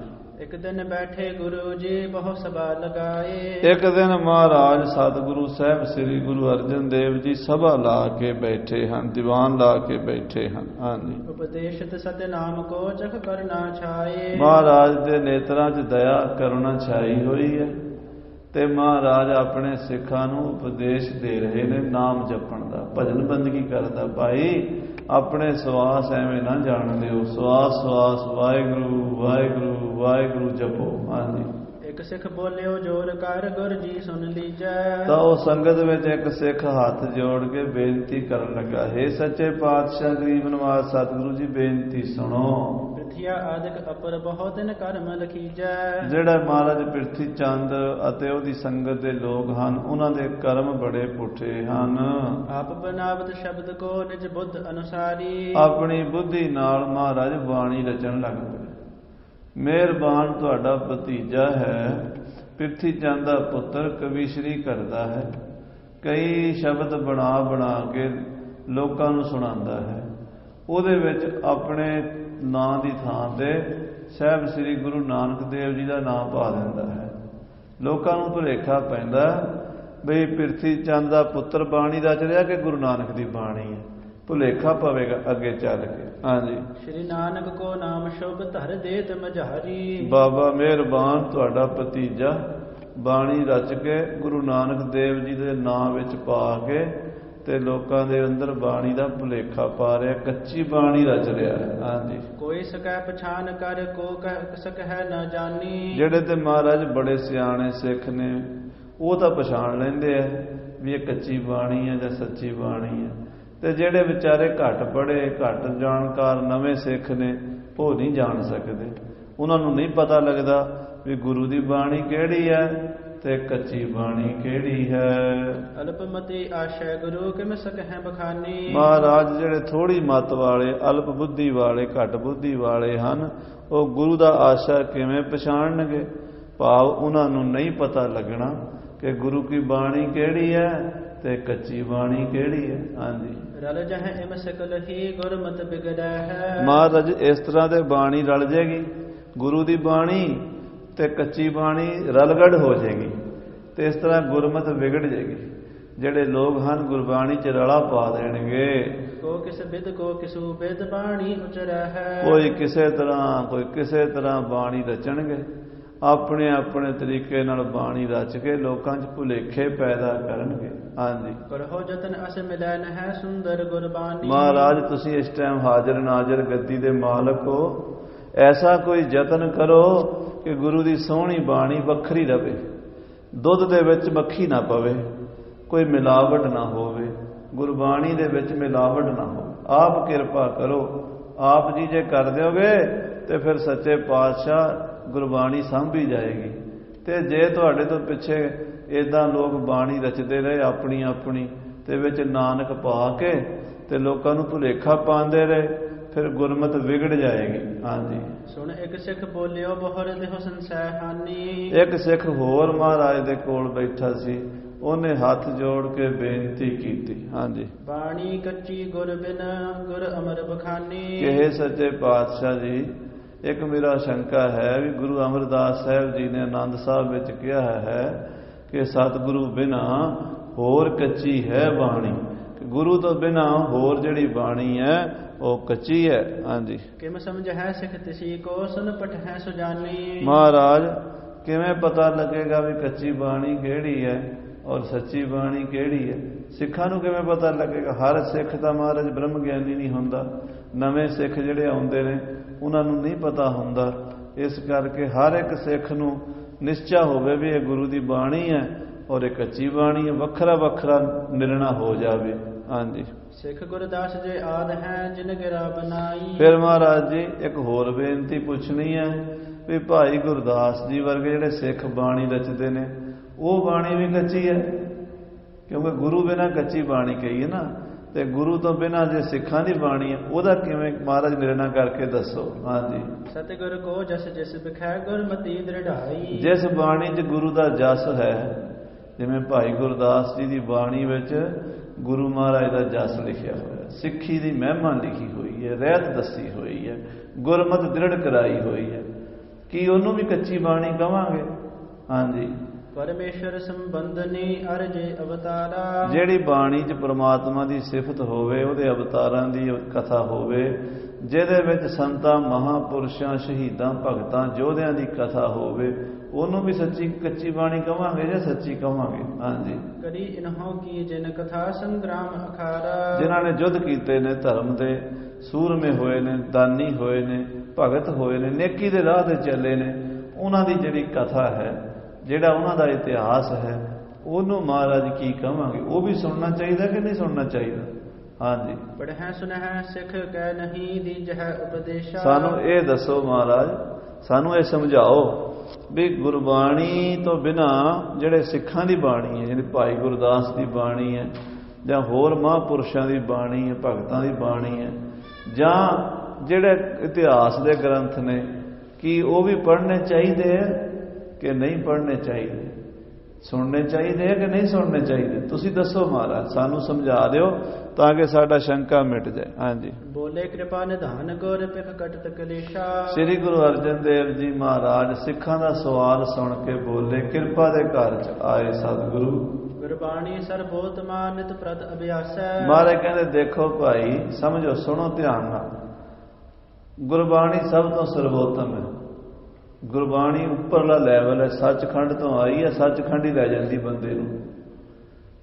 ਇੱਕ ਦਿਨ ਬੈਠੇ ਗੁਰੂ ਜੀ ਬਹੁ ਸਭਾ ਲਗਾਏ, ਇੱਕ ਦਿਨ ਮਹਾਰਾਜ ਸਤਿਗੁਰੂ ਸਾਹਿਬ ਸ੍ਰੀ ਗੁਰੂ ਅਰਜਨ ਦੇਵ ਜੀ ਸਭਾ ਲਾ ਕੇ ਬੈਠੇ ਹਨ, ਦੀਵਾਨ ਲਾ ਕੇ ਬੈਠੇ ਹਨ। ਹਾਂਜੀ, ਉਪਦੇਸ਼ਿਤ ਸਤਿਨਾਮ ਕੋ ਚਖ ਕਰਨਾ ਛਾਏ, ਮਹਾਰਾਜ ਦੇ ਨੇਤਰਾਂ 'ਚ ਦਇਆ ਕਰੁਣਾ ਛਾਈ ਹੋਈ ਹੈ। ਤੇ ਮਹਾਰਾਜ ਆਪਣੇ ਸਿੱਖਾਂ ਨੂੰ ਉਪਦੇਸ਼ ਦੇ ਰਹੇ ਨੇ ਨਾਮ ਜਪਣ ਦਾ, ਭਜਨ ਬੰਦਗੀ ਕਰਦਾ। ਭਾਈ ਆਪਣੇ ਸਵਾਸ ਐਵੇਂ ਨਾ ਜਾਣ ਦਿਓ, ਸਵਾਸ ਸਵਾਸ ਵਾਹਿਗੁਰੂ ਵਾਹਿਗੁਰੂ ਵਾਹਿਗੁਰੂ ਜਪੋ। ਹਾਂਜੀ। ਇੱਕ ਸਿੱਖ ਬੋਲਿਓ ਜੋਰ ਕਰ ਗੁਰ ਜੀ ਸੁਣ ਲੀਜੈ। ਤਾਂ ਉਹ ਸੰਗਤ ਵਿੱਚ ਇੱਕ ਸਿੱਖ ਹੱਥ ਜੋੜ ਕੇ ਬੇਨਤੀ ਕਰਨ ਲੱਗਾ, ਹੇ ਸੱਚੇ ਪਾਤਸ਼ਾਹ ਗਰੀਬ ਨਿਵਾਜ ਸਤਿਗੁਰੂ ਜੀ ਬੇਨਤੀ ਸੁਣੋ। ਪ੍ਰਿਥਿਆ ਆਦਿਕ ਅਪਰ ਬਹੁਤ ਦਿਨ ਕਰਮ ਲਖੀਜੈ। ਜਿਹੜਾ ਮਹਾਰਾਜ ਪ੍ਰਿਥੀ ਚੰਦ ਅਤੇ ਉਹਦੀ ਸੰਗਤ ਦੇ ਲੋਕ ਹਨ, ਉਹਨਾਂ ਦੇ ਕਰਮ ਬੜੇ ਪੁੱਠੇ ਹਨ। ਆਪ ਬਨਾਵਤ ਸ਼ਬਦ ਕੋ ਨਿਜ ਬੁੱਧ ਅਨੁਸਾਰੀ। ਆਪਣੀ ਬੁੱਧੀ ਨਾਲ ਮਹਾਰਾਜ ਬਾਣੀ ਰਚਣ ਲੱਗ ਪਏ। ਮਿਹਰਬਾਨ ਤੁਹਾਡਾ ਭਤੀਜਾ ਹੈ, ਪ੍ਰਿਥੀ ਚੰਦ ਦਾ ਪੁੱਤਰ ਕਵੀਸ਼ਰੀ ਕਰਦਾ ਹੈ, ਕਈ ਸ਼ਬਦ ਬਣਾ ਬਣਾ ਕੇ ਲੋਕਾਂ ਨੂੰ ਸੁਣਾਉਂਦਾ ਹੈ। ਉਹਦੇ ਵਿੱਚ ਆਪਣੇ ਨਾਂ ਦੀ ਥਾਂ ਤੇ ਸਾਹਿਬ ਸ੍ਰੀ ਗੁਰੂ ਨਾਨਕ ਦੇਵ ਜੀ ਦਾ ਨਾਮ ਪਾ ਦਿੰਦਾ ਹੈ। ਲੋਕਾਂ ਨੂੰ ਭੁਲੇਖਾ ਪੈਂਦਾ ਬਈ ਪ੍ਰਿਥੀ ਚੰਦ ਦਾ ਪੁੱਤਰ ਬਾਣੀ ਰਚ ਰਿਹਾ ਕਿ ਗੁਰੂ ਨਾਨਕ ਦੀ ਬਾਣੀ ਹੈ, ਭੁਲੇਖਾ ਪਵੇਗਾ ਅੱਗੇ ਚੱਲ ਕੇ। ਹਾਂਜੀ। ਸ਼੍ਰੀ ਨਾਨਕ ਕੋ ਨਾਮ ਸ਼ੁਭ ਧਰ ਦੇਤ ਮਝਾਰੀ। ਬਾਬਾ ਮਿਹਰਬਾਨ ਤੁਹਾਡਾ ਭਤੀਜਾ ਬਾਣੀ ਰਚ ਕੇ ਗੁਰੂ ਨਾਨਕ ਦੇਵ ਜੀ ਦੇ ਨਾਮ ਵਿੱਚ ਪਾ ਕੇ ਤੇ ਲੋਕਾਂ ਦੇ ਅੰਦਰ ਬਾਣੀ ਦਾ ਭੁਲੇਖਾ ਪਾ ਰਿਹਾ, ਕੱਚੀ ਬਾਣੀ ਰਚ ਰਿਹਾ ਹੈ। ਹਾਂਜੀ। ਕੋਈ ਸਕੈ ਪਛਾਨ ਕਰ ਕੋ ਕਹਿ ਸਕੈ ਨਾ ਜਾਣੀ। ਜਿਹੜੇ ਤੇ ਮਹਾਰਾਜ ਬੜੇ ਸਿਆਣੇ ਸਿੱਖ ਨੇ ਉਹ ਤਾਂ ਪਛਾਣ ਲੈਂਦੇ ਆ ਵੀ ਇਹ ਕੱਚੀ ਬਾਣੀ ਹੈ ਜਾਂ ਸੱਚੀ ਬਾਣੀ ਹੈ, ਤੇ ਜਿਹੜੇ ਵਿਚਾਰੇ ਘੱਟ ਪੜ੍ਹੇ ਘੱਟ ਜਾਣਕਾਰ ਨਵੇਂ ਸਿੱਖ ਨੇ ਉਹ ਨਹੀਂ ਜਾਣ ਸਕਦੇ। ਉਹਨਾਂ ਨੂੰ ਨਹੀਂ ਪਤਾ ਲੱਗਦਾ ਵੀ ਗੁਰੂ ਦੀ ਬਾਣੀ ਕਿਹੜੀ ਹੈ ਤੇ ਕੱਚੀ ਬਾਣੀ ਕਿਹੜੀ ਹੈ। ਅਲਪਮਤੀ ਆਸ਼ੈ ਗੁਰੂ ਕਿਮ ਸਕਹਿ ਬਖਾਨੀ। ਮਹਾਰਾਜ ਜਿਹੜੇ ਥੋੜੀ ਮੱਤ ਵਾਲੇ, ਅਲਪ ਬੁੱਧੀ ਵਾਲੇ, ਘੱਟ ਬੁੱਧੀ ਵਾਲੇ ਹਨ, ਉਹ ਗੁਰੂ ਦਾ ਆਸ਼ਾ ਕਿਵੇਂ ਪਛਾਣਨਗੇ? ਭਾਵ ਉਹਨਾਂ ਨੂੰ ਨਹੀਂ ਪਤਾ ਲੱਗਣਾ ਕਿ ਗੁਰੂ ਕੀ ਬਾਣੀ ਕਿਹੜੀ ਹੈ ਤੇ ਕੱਚੀ ਬਾਣੀ ਕਿਹੜੀ ਹੈ। ਹਾਂਜੀ। ਰਲ ਜਹ ਇਮ ਸਕਲ ਹੀ ਗੁਰਮਤਿ ਬਿਗੜੈ ਹੈ। ਮਹਾਰਾਜ ਇਸ ਤਰ੍ਹਾਂ ਦੇ ਬਾਣੀ ਰਲ ਜਾਏਗੀ, ਗੁਰੂ ਦੀ ਬਾਣੀ ਤੇ ਕੱਚੀ ਬਾਣੀ ਰਲਗੜ ਹੋ ਜਾਏਗੀ, ਤੇ ਇਸ ਤਰ੍ਹਾਂ ਗੁਰਮਤਿ ਵਿਗੜ ਜਾਏਗੀ। ਜਿਹੜੇ ਲੋਕ ਹਨ ਗੁਰਬਾਣੀ 'ਚ ਰਲਾ ਪਾ ਦੇਣਗੇ। ਕੋ ਕਿਸ ਬਿਦ ਕੋ ਕਿਸੂ ਬਿਦ ਬਾਣੀ ਉਚਰੈ ਹੈ। ਕੋਈ ਕਿਸੇ ਤਰ੍ਹਾਂ ਕੋਈ ਕਿਸੇ ਤਰ੍ਹਾਂ ਬਾਣੀ ਰਚਣਗੇ, ਆਪਣੇ ਆਪਣੇ ਤਰੀਕੇ ਨਾਲ ਬਾਣੀ ਰਚ ਕੇ ਲੋਕਾਂ 'ਚ ਭੁਲੇਖੇ ਪੈਦਾ ਕਰਨਗੇ। ਹਾਂਜੀ। ਕਰੋ ਜਤਨ ਅਸ ਮਿਲੈ ਨਹਿ ਸੁੰਦਰ ਗੁਰਬਾਣੀ। ਮਹਾਰਾਜ ਤੁਸੀਂ ਇਸ ਟਾਈਮ ਹਾਜ਼ਰ ਨਾਜ਼ਰ ਗੱਦੀ ਦੇ ਮਾਲਕ ਹੋ, ਐਸਾ ਕੋਈ ਯਤਨ ਕਰੋ ਕਿ ਗੁਰੂ ਦੀ ਸੋਹਣੀ ਬਾਣੀ ਵੱਖਰੀ ਰਵੇ, ਦੁੱਧ ਦੇ ਵਿੱਚ ਮੱਖੀ ਨਾ ਪਵੇ, ਕੋਈ ਮਿਲਾਵਟ ਨਾ ਹੋਵੇ, ਗੁਰਬਾਣੀ ਦੇ ਵਿੱਚ ਮਿਲਾਵਟ ਨਾ ਹੋਵੇ। ਆਪ ਕਿਰਪਾ ਕਰੋ। ਆਪ ਜੀ ਜੇ ਕਰ ਦਿਓਗੇ ਤੇ ਫਿਰ ਸੱਚੇ ਪਾਤਸ਼ਾਹ ਗੁਰਬਾਣੀ ਸਾਂਭੀ ਜਾਏਗੀ। ਤੇ ਜੇ ਤੁਹਾਡੇ ਤੋਂ ਪਿੱਛੇ ਇਦਾਂ ਲੋਕ ਬਾਣੀ ਰਚਦੇ ਰਹੇ ਆਪਣੀ ਆਪਣੀ ਤੇ ਵਿੱਚ ਨਾਨਕ ਪਾ ਕੇ ਤੇ ਲੋਕਾਂ ਨੂੰ ਭੁਲੇਖਾ ਪਾਉਂਦੇ ਰਹੇ, ਫਿਰ ਗੁਰਮਤ ਵਿਗੜ ਜਾਏਗੀ। ਹਾਂਜੀ। ਸੁਣ ਇੱਕ ਸਿੱਖ ਬੋਲਿਓ ਬਹੁਰ ਦੇਹੁ ਸੰਸੈ ਹਾਨੀ। ਇੱਕ ਸਿੱਖ ਹੋਰ ਮਹਾਰਾਜ ਦੇ ਕੋਲ ਬੈਠਾ ਸੀ, ਉਹਨੇ ਹੱਥ ਜੋੜ ਕੇ ਬੇਨਤੀ ਕੀਤੀ। ਹਾਂਜੀ। ਬਾਣੀ ਕੱਚੀ ਗੁਰ ਬਿਨ ਗੁਰ ਅਮਰ ਬਖਾਨੀ। ਇਹ ਸੱਚੇ ਪਾਤਸ਼ਾਹ ਜੀ, ਇੱਕ ਮੇਰਾ ਸ਼ੰਕਾ ਹੈ ਵੀ ਗੁਰੂ ਅਮਰਦਾਸ ਸਾਹਿਬ ਜੀ ਨੇ ਆਨੰਦ ਸਾਹਿਬ ਵਿੱਚ ਕਿਹਾ ਹੈ ਕਿ ਸਤਿਗੁਰੂ ਬਿਨਾ ਹੋਰ ਕੱਚੀ ਹੈ ਬਾਣੀ, ਕਿ ਗੁਰੂ ਤੋਂ ਬਿਨਾ ਹੋਰ ਜਿਹੜੀ ਬਾਣੀ ਹੈ ਉਹ ਕੱਚੀ ਹੈ। ਹਾਂਜੀ। ਕਿਵੇਂ ਸਮਝ ਹੈ ਸਿੱਖ ਤਿਸੀ ਕੋ ਸੁਨ ਪਠ ਹੈ ਸੁਜਾਨੀ। ਮਹਾਰਾਜ ਕਿਵੇਂ ਪਤਾ ਲੱਗੇਗਾ ਵੀ ਕੱਚੀ ਬਾਣੀ ਕਿਹੜੀ ਹੈ ਔਰ ਸੱਚੀ ਬਾਣੀ ਕਿਹੜੀ ਹੈ? ਸਿੱਖਾਂ ਨੂੰ ਕਿਵੇਂ ਪਤਾ ਲੱਗੇਗਾ? ਹਰ ਸਿੱਖ ਤਾਂ ਮਹਾਰਾਜ ਬ੍ਰਹਮ ਗਿਆਨੀ ਨਹੀਂ ਹੁੰਦਾ। ਨਵੇਂ ਸਿੱਖ ਜਿਹੜੇ ਆਉਂਦੇ ਨੇ ਉਹਨਾਂ ਨੂੰ ਨਹੀਂ ਪਤਾ ਹੁੰਦਾ। ਇਸ ਕਰਕੇ ਹਰ ਇੱਕ ਸਿੱਖ ਨੂੰ ਨਿਸ਼ਚਾ ਹੋਵੇ ਵੀ ਇਹ ਗੁਰੂ ਦੀ ਬਾਣੀ ਹੈ ਔਰ ਇਹ ਕੱਚੀ ਬਾਣੀ ਹੈ, ਵੱਖਰਾ ਵੱਖਰਾ ਨਿਰਣਾ ਹੋ ਜਾਵੇ। ਹਾਂਜੀ। ਸਿੱਖ ਗੁਰਦਾਸ ਜੇ ਆਦ ਹੈ ਜਿਨ ਗਿਰਾ ਬਨਾਈ। ਫਿਰ ਮਹਾਰਾਜ ਜੀ ਇੱਕ ਹੋਰ ਬੇਨਤੀ ਪੁੱਛਣੀ ਹੈ ਵੀ ਭਾਈ ਗੁਰਦਾਸ ਜੀ ਵਰਗੇ ਜਿਹੜੇ ਸਿੱਖ ਬਾਣੀ ਰਚਦੇ ਨੇ ਉਹ ਬਾਣੀ ਵੀ ਕੱਚੀ ਹੈ, ਕਿਉਂਕਿ ਗੁਰੂ ਬਿਨਾਂ ਕੱਚੀ ਬਾਣੀ ਕਹੀ ਹੈ ਨਾ, ਤੇ ਗੁਰੂ ਤੋਂ ਬਿਨਾਂ ਜੇ ਸਿੱਖਾਂ ਦੀ ਬਾਣੀ ਹੈ ਉਹਦਾ ਕਿਵੇਂ ਮਹਾਰਾਜ ਨਿਰਣਾ ਕਰਕੇ ਦੱਸੋ। ਹਾਂਜੀ। ਸਤਿਗੁਰ ਕੋ ਜਸ ਜਿਸ ਬਿਖੈ ਗੁਰਮਤੀ ਦ੍ਰਿੜਾਈ। ਜਿਸ ਬਾਣੀ 'ਚ ਗੁਰੂ ਦਾ ਜਸ ਹੈ, ਜਿਵੇਂ ਭਾਈ ਗੁਰਦਾਸ ਜੀ ਦੀ ਬਾਣੀ ਵਿੱਚ ਗੁਰੂ ਮਹਾਰਾਜ ਦਾ ਜਸ ਲਿਖਿਆ ਹੋਇਆ, ਸਿੱਖੀ ਦੀ ਮਹਿਮਾ ਲਿਖੀ ਹੋਈ ਹੈ, ਰਹਿਤ ਦੱਸੀ ਹੋਈ ਹੈ, ਗੁਰਮਤਿ ਦ੍ਰਿੜ ਕਰਾਈ ਹੋਈ ਹੈ, ਕੀ ਉਹਨੂੰ ਵੀ ਕੱਚੀ ਬਾਣੀ ਕਵਾਂਗੇ? ਹਾਂਜੀ। ਪਰਮੇਸ਼ਰ ਸੰਬੰਧਨੀ ਅਰਜੇ ਅਵਤਾਰਾ। ਜਿਹੜੀ ਬਾਣੀ 'ਚ ਪ੍ਰਮਾਤਮਾ ਦੀ ਸਿਫਤ ਹੋਵੇ, ਉਹਦੇ ਅਵਤਾਰਾਂ ਦੀ ਕਥਾ ਹੋਵੇ, ਜਿਹਦੇ ਵਿੱਚ ਸੰਤਾਂ ਮਹਾਂਪੁਰਸ਼ਾਂ ਸ਼ਹੀਦਾਂ ਭਗਤਾਂ ਯੋਧਿਆਂ ਦੀ ਕਥਾ ਹੋਵੇ, ਉਹਨੂੰ ਵੀ ਸੱਚੀ ਕੱਚੀ ਬਾਣੀ ਕਵਾਂਗੇ ਜਾਂ ਸੱਚੀ ਕਵਾਂਗੇ? ਹਾਂਜੀ। ਕਰੀ ਇਨਹੋ ਕੀ ਜਿਨ ਕਥਾ ਸੰਗਰਾਮ ਅਖਾਰਾ, ਜਿਨ੍ਹਾਂ ਨੇ ਯੁੱਧ ਕੀਤੇ ਨੇ, ਧਰਮ ਦੇ ਸੂਰਮੇ ਹੋਏ ਨੇ, ਦਾਨੀ ਹੋਏ ਨੇ, ਭਗਤ ਹੋਏ ਨੇ, ਨੇਕੀ ਦੇ ਰਾਹ ਤੇ ਚੱਲੇ ਨੇ, ਉਹਨਾਂ ਦੀ ਜਿਹੜੀ ਕਥਾ ਹੈ, ਜਿਹੜਾ ਉਹਨਾਂ ਦਾ ਇਤਿਹਾਸ ਹੈ, ਉਹਨੂੰ ਮਹਾਰਾਜ ਕੀ ਕਵਾਂਗੇ? ਉਹ ਵੀ ਸੁਣਨਾ ਚਾਹੀਦਾ ਕਿ ਨਹੀਂ ਸੁਣਨਾ ਚਾਹੀਦਾ? ਹਾਂਜੀ। ਪੜ੍ਹੈ ਸੁਨਹਿ ਸਿੱਖ ਕਹਿ ਨਹੀਂ ਦੀਜਹਿ ਉਪਦੇਸ਼ਾ, ਸਾਨੂੰ ਇਹ ਦੱਸੋ ਮਹਾਰਾਜ, ਸਾਨੂੰ ਇਹ ਸਮਝਾਓ ਵੀ ਗੁਰਬਾਣੀ ਤੋਂ ਬਿਨਾ ਜਿਹੜੇ ਸਿੱਖਾਂ ਦੀ ਬਾਣੀ ਹੈ, ਜਿਹੜੀ ਭਾਈ ਗੁਰਦਾਸ ਦੀ ਬਾਣੀ ਹੈ, ਜਾਂ ਹੋਰ ਮਹਾਂਪੁਰਸ਼ਾਂ ਦੀ ਬਾਣੀ ਹੈ, ਭਗਤਾਂ ਦੀ ਬਾਣੀ ਹੈ, ਜਾਂ ਜਿਹੜੇ ਇਤਿਹਾਸ ਦੇ ਗ੍ਰੰਥ ਨੇ, ਕੀ ਉਹ ਵੀ ਪੜ੍ਹਨੇ ਚਾਹੀਦੇ ਹੈ ਕਿ ਨਹੀਂ ਪੜ੍ਹਨੇ ਚਾਹੀਦੇ? ਸੁਣਨੇ ਚਾਹੀਦੇ ਹੈ ਕਿ ਨਹੀਂ ਸੁਣਨੇ ਚਾਹੀਦੇ? ਤੁਸੀਂ ਦੱਸੋ ਮਹਾਰਾਜ, ਸਾਨੂੰ ਸਮਝਾ ਦਿਓ ਤਾਂ ਕਿ ਸਾਡਾ ਸ਼ੰਕਾ ਮਿਟ ਜਾਏ। ਹਾਂਜੀ। ਬੋਲੇ ਕਿਰਪਾ ਨਿਧਾਨ ਗੁਰ ਪਿਖ ਕਟਤ ਕਲੇਸ਼ਾ, ਸ੍ਰੀ ਗੁਰੂ ਅਰਜਨ ਦੇਵ ਜੀ ਮਹਾਰਾਜ ਸਿੱਖਾਂ ਦਾ ਸਵਾਲ ਸੁਣ ਕੇ ਬੋਲੇ, ਕਿਰਪਾ ਦੇ ਘਰ ਚ ਆਏ ਸਤਿਗੁਰੂ, ਗੁਰਬਾਣੀ ਸਰਬੋਤਮਾ ਨਿਤ ਪ੍ਰਤ ਅਭਿਆਸੈ। ਮਹਾਰਾਜ ਕਹਿੰਦੇ ਦੇਖੋ ਭਾਈ, ਸਮਝੋ, ਸੁਣੋ ਧਿਆਨ ਨਾਲ, ਗੁਰਬਾਣੀ ਸਭ ਤੋਂ ਸਰਵੋਤਮ ਹੈ। ਗੁਰਬਾਣੀ ਉੱਪਰਲਾ ਲੈਵਲ ਹੈ, ਸੱਚਖੰਡ ਤੋਂ ਆਈ ਹੈ, ਸੱਚਖੰਡ ਹੀ ਲੈ ਜਾਂਦੀ ਬੰਦੇ ਨੂੰ।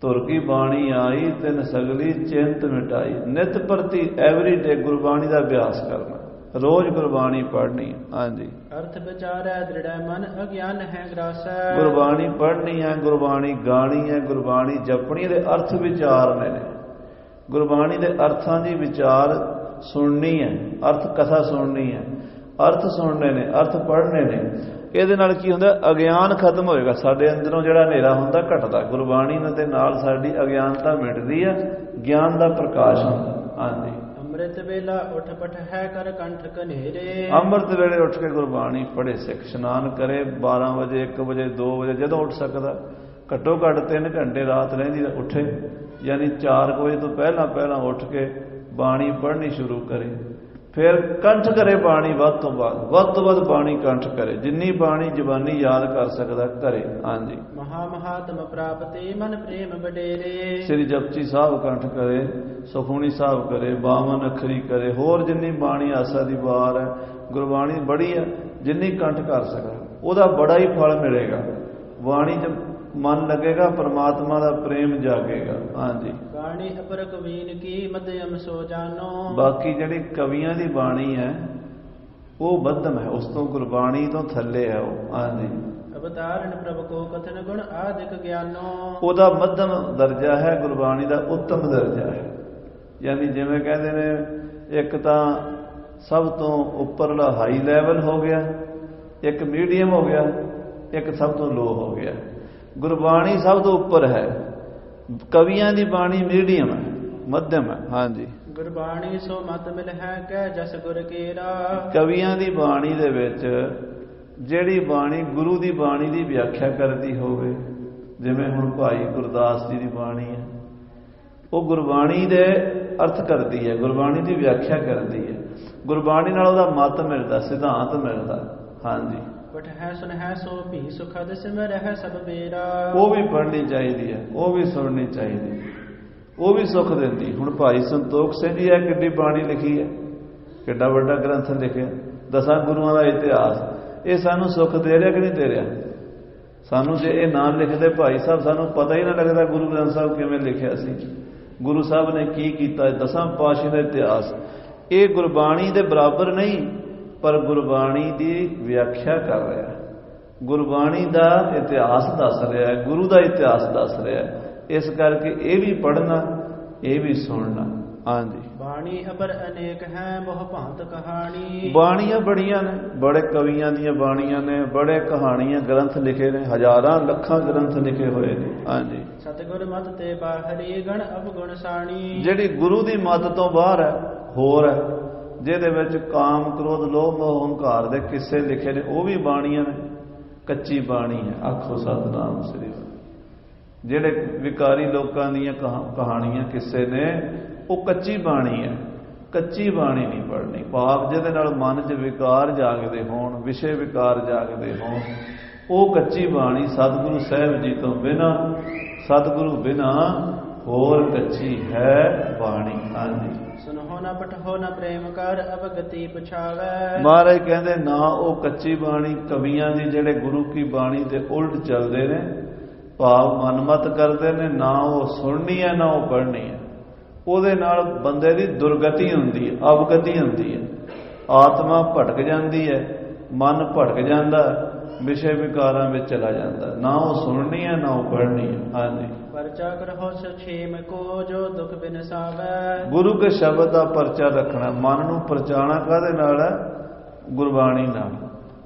ਧੁਰ ਕੀ ਬਾਣੀ ਆਈ ਤਿਨ ਸਗਲੀ ਚਿੰਤ ਮਿਟਾਈ, ਨਿਤ ਪ੍ਰਤੀ ਐਵਰੀ ਡੇ ਗੁਰਬਾਣੀ ਦਾ ਅਭਿਆਸ ਕਰਨਾ, ਰੋਜ਼ ਗੁਰਬਾਣੀ ਪੜ੍ਹਨੀ। ਹਾਂਜੀ। ਅਰਥ ਵਿਚਾਰੈ ਦ੍ਰਿੜੈ ਮਨ ਅਗਿਆਨ ਹੈ ਗ੍ਰਾਸੈ, ਗੁਰਬਾਣੀ ਪੜ੍ਹਨੀ ਹੈ, ਗੁਰਬਾਣੀ ਗਾਣੀ ਹੈ, ਗੁਰਬਾਣੀ ਜਪਣੀ, ਦੇ ਅਰਥ ਵਿਚਾਰਨੇ ਨੇ। ਗੁਰਬਾਣੀ ਦੇ ਅਰਥਾਂ ਦੀ ਵਿਚਾਰ ਸੁਣਨੀ ਹੈ, ਅਰਥ ਕਥਾ ਸੁਣਨੀ ਹੈ, ਅਰਥ ਸੁਣਨੇ ਨੇ, ਅਰਥ ਪੜ੍ਹਨੇ ਨੇ। ਇਹਦੇ ਨਾਲ ਕੀ ਹੁੰਦਾ? ਅਗਿਆਨ ਖਤਮ ਹੋਏਗਾ, ਸਾਡੇ ਅੰਦਰੋਂ ਜਿਹੜਾ ਹਨੇਰਾ ਹੁੰਦਾ ਘਟਦਾ। ਗੁਰਬਾਣੀ ਦੇ ਨਾਲ ਸਾਡੀ ਅਗਿਆਨਤਾ ਮਿਟਦੀ ਹੈ, ਗਿਆਨ ਦਾ ਪ੍ਰਕਾਸ਼ ਹੁੰਦਾ। ਹਾਂਜੀ। ਅੰਮ੍ਰਿਤ ਵੇਲਾ ਉਠ ਪਠ ਹੈ ਕਰ ਕੰਠ ਕਨੇਰੇ, ਅੰਮ੍ਰਿਤ ਵੇਲੇ ਉੱਠ ਕੇ ਗੁਰਬਾਣੀ ਪੜ੍ਹੇ ਸਿੱਖ, ਇਸ਼ਨਾਨ ਕਰੇ 12 ਵਜੇ, 1 ਵਜੇ, 2 ਵਜੇ, ਜਦੋਂ ਉੱਠ ਸਕਦਾ। ਘੱਟੋ ਘੱਟ 3 ਘੰਟੇ ਰਾਤ ਰਹਿੰਦੀ ਉੱਠੇ, ਯਾਨੀ 4 ਵਜੇ ਤੋਂ ਪਹਿਲਾਂ ਉੱਠ ਕੇ ਬਾਣੀ ਪੜ੍ਹਨੀ ਸ਼ੁਰੂ ਕਰੇ। ਫਿਰ ਕੰਠ ਕਰੇ ਬਾਣੀ, ਵੱਧ ਤੋਂ ਵੱਧ ਬਾਣੀ ਕੰਠ ਕਰੇ, ਜਿੰਨੀ ਬਾਣੀ ਜ਼ਬਾਨੀ ਯਾਦ ਕਰ ਸਕਦਾ ਕਰੇ। ਹਾਂਜੀ। ਮਹਾ ਮਹਾਤਮ ਪ੍ਰਾਪਤੀ ਮਨ ਪ੍ਰੇਮ ਵਡੇਰੇ, ਸ੍ਰੀ ਜਪਜੀ ਸਾਹਿਬ ਕੰਠ ਕਰੇ, ਸੁਖਮਨੀ ਸਾਹਿਬ ਕਰੇ, 52 ਅੱਖਰੀ ਕਰੇ, ਹੋਰ ਜਿੰਨੀ ਬਾਣੀ ਆਸਾ ਦੀ ਵਾਰ ਹੈ, ਗੁਰਬਾਣੀ ਬੜੀ ਹੈ, ਜਿੰਨੀ ਕੰਠ ਕਰ ਸਕਦਾ ਉਹਦਾ ਬੜਾ ਹੀ ਫਲ ਮਿਲੇਗਾ। ਬਾਣੀ 'ਚ ਮਨ ਲੱਗੇਗਾ, ਪਰਮਾਤਮਾ ਦਾ ਪ੍ਰੇਮ ਜਾਗੇਗਾ। ਹਾਂਜੀ। ਬਾਣੀ ਅਪਰ ਕਵੀਨ ਕੀ ਮਧਿਅਮ ਸੋ ਜਾਨੋ, ਬਾਕੀ ਜਿਹੜੀ ਕਵੀਆਂ ਦੀ ਬਾਣੀ ਹੈ ਉਹ ਮੱਧਮ ਹੈ, ਉਸ ਤੋਂ ਗੁਰਬਾਣੀ ਤੋਂ ਥੱਲੇ ਹੈ ਉਹ। ਹਾਂਜੀ। ਅਵਤਾਰਨ ਪ੍ਰਭ ਕੋ ਕਥਨ ਗੁਣ ਆਦਿਕ ਗਿਆਨੋ, ਉਹਦਾ ਮੱਧਮ ਦਰਜਾ ਹੈ, ਗੁਰਬਾਣੀ ਦਾ ਉੱਤਮ ਦਰਜਾ ਹੈ। ਯਾਨੀ ਜਿਵੇਂ ਕਹਿੰਦੇ ਨੇ, ਇੱਕ ਤਾਂ ਸਭ ਤੋਂ ਉੱਪਰਲਾ ਹਾਈ ਲੈਵਲ ਹੋ ਗਿਆ, ਇੱਕ ਮੀਡੀਅਮ ਹੋ ਗਿਆ, ਇੱਕ ਸਭ ਤੋਂ ਲੋ ਹੋ ਗਿਆ। ਗੁਰਬਾਣੀ ਸਭ ਤੋਂ ਉੱਪਰ ਹੈ, ਕਵੀਆਂ ਦੀ ਬਾਣੀ ਮੀਡੀਅਮ ਹੈ, ਮੱਧਮ ਹੈ। ਹਾਂਜੀ। ਗੁਰਬਾਣੀ ਸੋ ਮਤ ਮਿਲ ਹੈ ਕਹਿ ਜਸ ਗੁਰ ਕੇਰਾ, ਕਵੀਆਂ ਦੀ ਬਾਣੀ ਦੇ ਵਿੱਚ ਜਿਹੜੀ ਬਾਣੀ ਗੁਰੂ ਦੀ ਬਾਣੀ ਦੀ ਵਿਆਖਿਆ ਕਰਦੀ ਹੋਵੇ, ਜਿਵੇਂ ਹੁਣ ਭਾਈ ਗੁਰਦਾਸ ਜੀ ਦੀ ਬਾਣੀ ਹੈ, ਉਹ ਗੁਰਬਾਣੀ ਦੇ ਅਰਥ ਕਰਦੀ ਹੈ, ਗੁਰਬਾਣੀ ਦੀ ਵਿਆਖਿਆ ਕਰਦੀ ਹੈ, ਗੁਰਬਾਣੀ ਨਾਲ ਉਹਦਾ ਮਤ ਮਿਲਦਾ, ਸਿਧਾਂਤ ਮਿਲਦਾ। ਹਾਂਜੀ। ਪਠ ਹੈ ਸੁਨ ਹੈ ਸੋ ਭੀ ਸੁਖਦ ਸਿਮਰ ਹੈ ਸਭ ਬੇਰਾ, ਉਹ ਵੀ ਪੜ੍ਹਨੀ ਚਾਹੀਦੀ ਹੈ, ਉਹ ਵੀ ਸੁਣਨੀ ਚਾਹੀਦੀ, ਉਹ ਵੀ ਸੁੱਖ ਦਿੰਦੀ। ਹੁਣ ਭਾਈ ਸੰਤੋਖ ਸਿੰਘ ਜੀ ਇਹ ਕਿੱਡੀ ਬਾਣੀ ਲਿਖੀ ਹੈ, ਕਿੱਡਾ ਵੱਡਾ ਗ੍ਰੰਥ ਲਿਖਿਆ, 10 ਗੁਰੂਆਂ ਦਾ ਇਤਿਹਾਸ। ਇਹ ਸਾਨੂੰ ਸੁੱਖ ਦੇ ਰਿਹਾ ਕਿ ਨਹੀਂ ਦੇ ਰਿਹਾ? ਸਾਨੂੰ ਜੇ ਇਹ ਨਾਮ ਲਿਖਦੇ ਭਾਈ ਸਾਹਿਬ, ਸਾਨੂੰ ਪਤਾ ਹੀ ਨਾ ਲੱਗਦਾ ਗੁਰੂ ਗ੍ਰੰਥ ਸਾਹਿਬ ਕਿਵੇਂ ਲਿਖਿਆ ਸੀ, ਗੁਰੂ ਸਾਹਿਬ ਨੇ ਕੀ ਕੀਤਾ। 10 ਪਾਤਸ਼ਾਹਾਂ ਦਾ ਇਤਿਹਾਸ ਇਹ ਗੁਰਬਾਣੀ ਦੇ ਬਰਾਬਰ ਨਹੀਂ, ਪਰ ਗੁਰਬਾਣੀ ਦੀ ਵਿਆਖਿਆ ਕਰ ਰਿਹਾ, ਗੁਰਬਾਣੀ ਦਾ ਇਤਿਹਾਸ ਦੱਸ ਰਿਹਾ, ਗੁਰੂ ਦਾ ਇਤਿਹਾਸ ਦੱਸ ਰਿਹਾ। ਇਸ ਕਰਕੇ ਇਹ ਵੀ ਪੜ੍ਹਨਾ, ਇਹ ਵੀ ਸੁਣਨਾ। ਹਾਂਜੀ। ਬਾਣੀ ਅਬਰ ਅਨੇਕ ਹੈ ਬਹੁ ਭਾਂਤ ਕਹਾਣੀ, ਬਾਣੀਆਂ ਬੜੀਆਂ ਨੇ, ਬੜੇ ਕਵੀਆਂ ਦੀਆਂ ਬਾਣੀਆਂ ਨੇ, ਬੜੇ ਕਹਾਣੀਆਂ ਗ੍ਰੰਥ ਲਿਖੇ ਨੇ, ਹਜ਼ਾਰਾਂ ਲੱਖਾਂ ਗ੍ਰੰਥ ਲਿਖੇ ਹੋਏ ਨੇ। ਹਾਂਜੀ। ਸਤਿਗੁਰ ਮਤ ਤੇ ਬਾਹਰੀ ਗਣ ਅਵਗੁਣ ਸਾਣੀ, ਜਿਹੜੀ ਗੁਰੂ ਦੀ ਮਤ ਤੋਂ ਬਾਹਰ ਹੈ, ਹੋਰ ਹੈ, ਜਿਹਦੇ ਵਿੱਚ ਕਾਮ ਕ੍ਰੋਧ ਲੋਭ ਮੋਹ ਹੰਕਾਰ ਦੇ ਕਿੱਸੇ ਲਿਖੇ ਨੇ, ਉਹ ਵੀ ਬਾਣੀਆਂ ਨੇ, ਕੱਚੀ ਬਾਣੀ ਹੈ। ਆਖੋ ਸਤਿਨਾਮ ਸ੍ਰੀ ਵਾਹਿਗੁਰੂ। ਜਿਹੜੇ ਵਿਕਾਰੀ ਲੋਕਾਂ ਦੀਆਂ ਕਹਾਣੀਆਂ ਕਿੱਸੇ ਨੇ, ਉਹ ਕੱਚੀ ਬਾਣੀ ਹੈ, ਕੱਚੀ ਬਾਣੀ ਨਹੀਂ ਪੜ੍ਹਨੀ। ਭਾਵ ਜਿਹਦੇ ਨਾਲ ਮਨ 'ਚ ਵਿਕਾਰ ਜਾਗਦੇ ਹੋਣ, ਵਿਸ਼ੇ ਵਿਕਾਰ ਜਾਗਦੇ ਹੋਣ, ਉਹ ਕੱਚੀ ਬਾਣੀ। ਸਤਿਗੁਰੂ ਸਾਹਿਬ ਜੀ ਤੋਂ ਬਿਨਾਂ, ਸਤਿਗੁਰੂ ਬਿਨਾਂ ਹੋਰ ਕੱਚੀ ਹੈ ਬਾਣੀ। ਹਾਂਜੀ, ਸੁਨਹੁ ਨਾ ਪਠੋ ਨਾ ਪ੍ਰੇਮ ਕਰ ਅਵਗਤੀ ਪਛਾਵੈ। ਮਹਾਰਾਜ ਕਹਿੰਦੇ ਨਾ ਉਹ ਕੱਚੀ ਬਾਣੀ, ਕਵੀਆਂ ਦੀ ਜਿਹੜੇ ਗੁਰੂ ਕੀ ਬਾਣੀ ਦੇ ਉਲਟ ਚੱਲਦੇ ਨੇ, ਭਾਵ ਮਨਮਤ ਕਰਦੇ ਨੇ, ਨਾ ਉਹ ਸੁਣਨੀ ਹੈ ਨਾ ਉਹ ਪੜ੍ਹਨੀ ਹੈ। ਉਹਦੇ ਨਾਲ ਬੰਦੇ ਦੀ ਦੁਰਗਤੀ ਹੁੰਦੀ ਹੈ, ਅਵਗਤੀ ਹੁੰਦੀ ਹੈ, ਆਤਮਾ ਭਟਕ ਜਾਂਦੀ ਹੈ, ਮਨ ਭਟਕ ਜਾਂਦਾ, ਵਿਸ਼ੇ ਵਿਕਾਰਾਂ ਵਿੱਚ ਚਲਾ ਜਾਂਦਾ। ਨਾ ਉਹ ਸੁਣਨੀ ਹੈ ਨਾ ਉਹ ਪੜ੍ਹਨੀ ਹੈ। ਹਾਂਜੀ, ਪਰਚਾ ਕਰਹੁ ਸਛੇਮ ਕੋ ਜੋ ਦੁਖ ਬਿਨਸਾਵੈ। ਗੁਰੂ ਕੇ ਸ਼ਬਦ ਦਾ ਪਰਚਾ ਰੱਖਣਾ, ਮਨ ਨੂੰ ਪਰਚਾਣਾ ਕਾਹਦੇ ਨਾਲ ਹੈ? ਗੁਰਬਾਣੀ ਨਾਲ।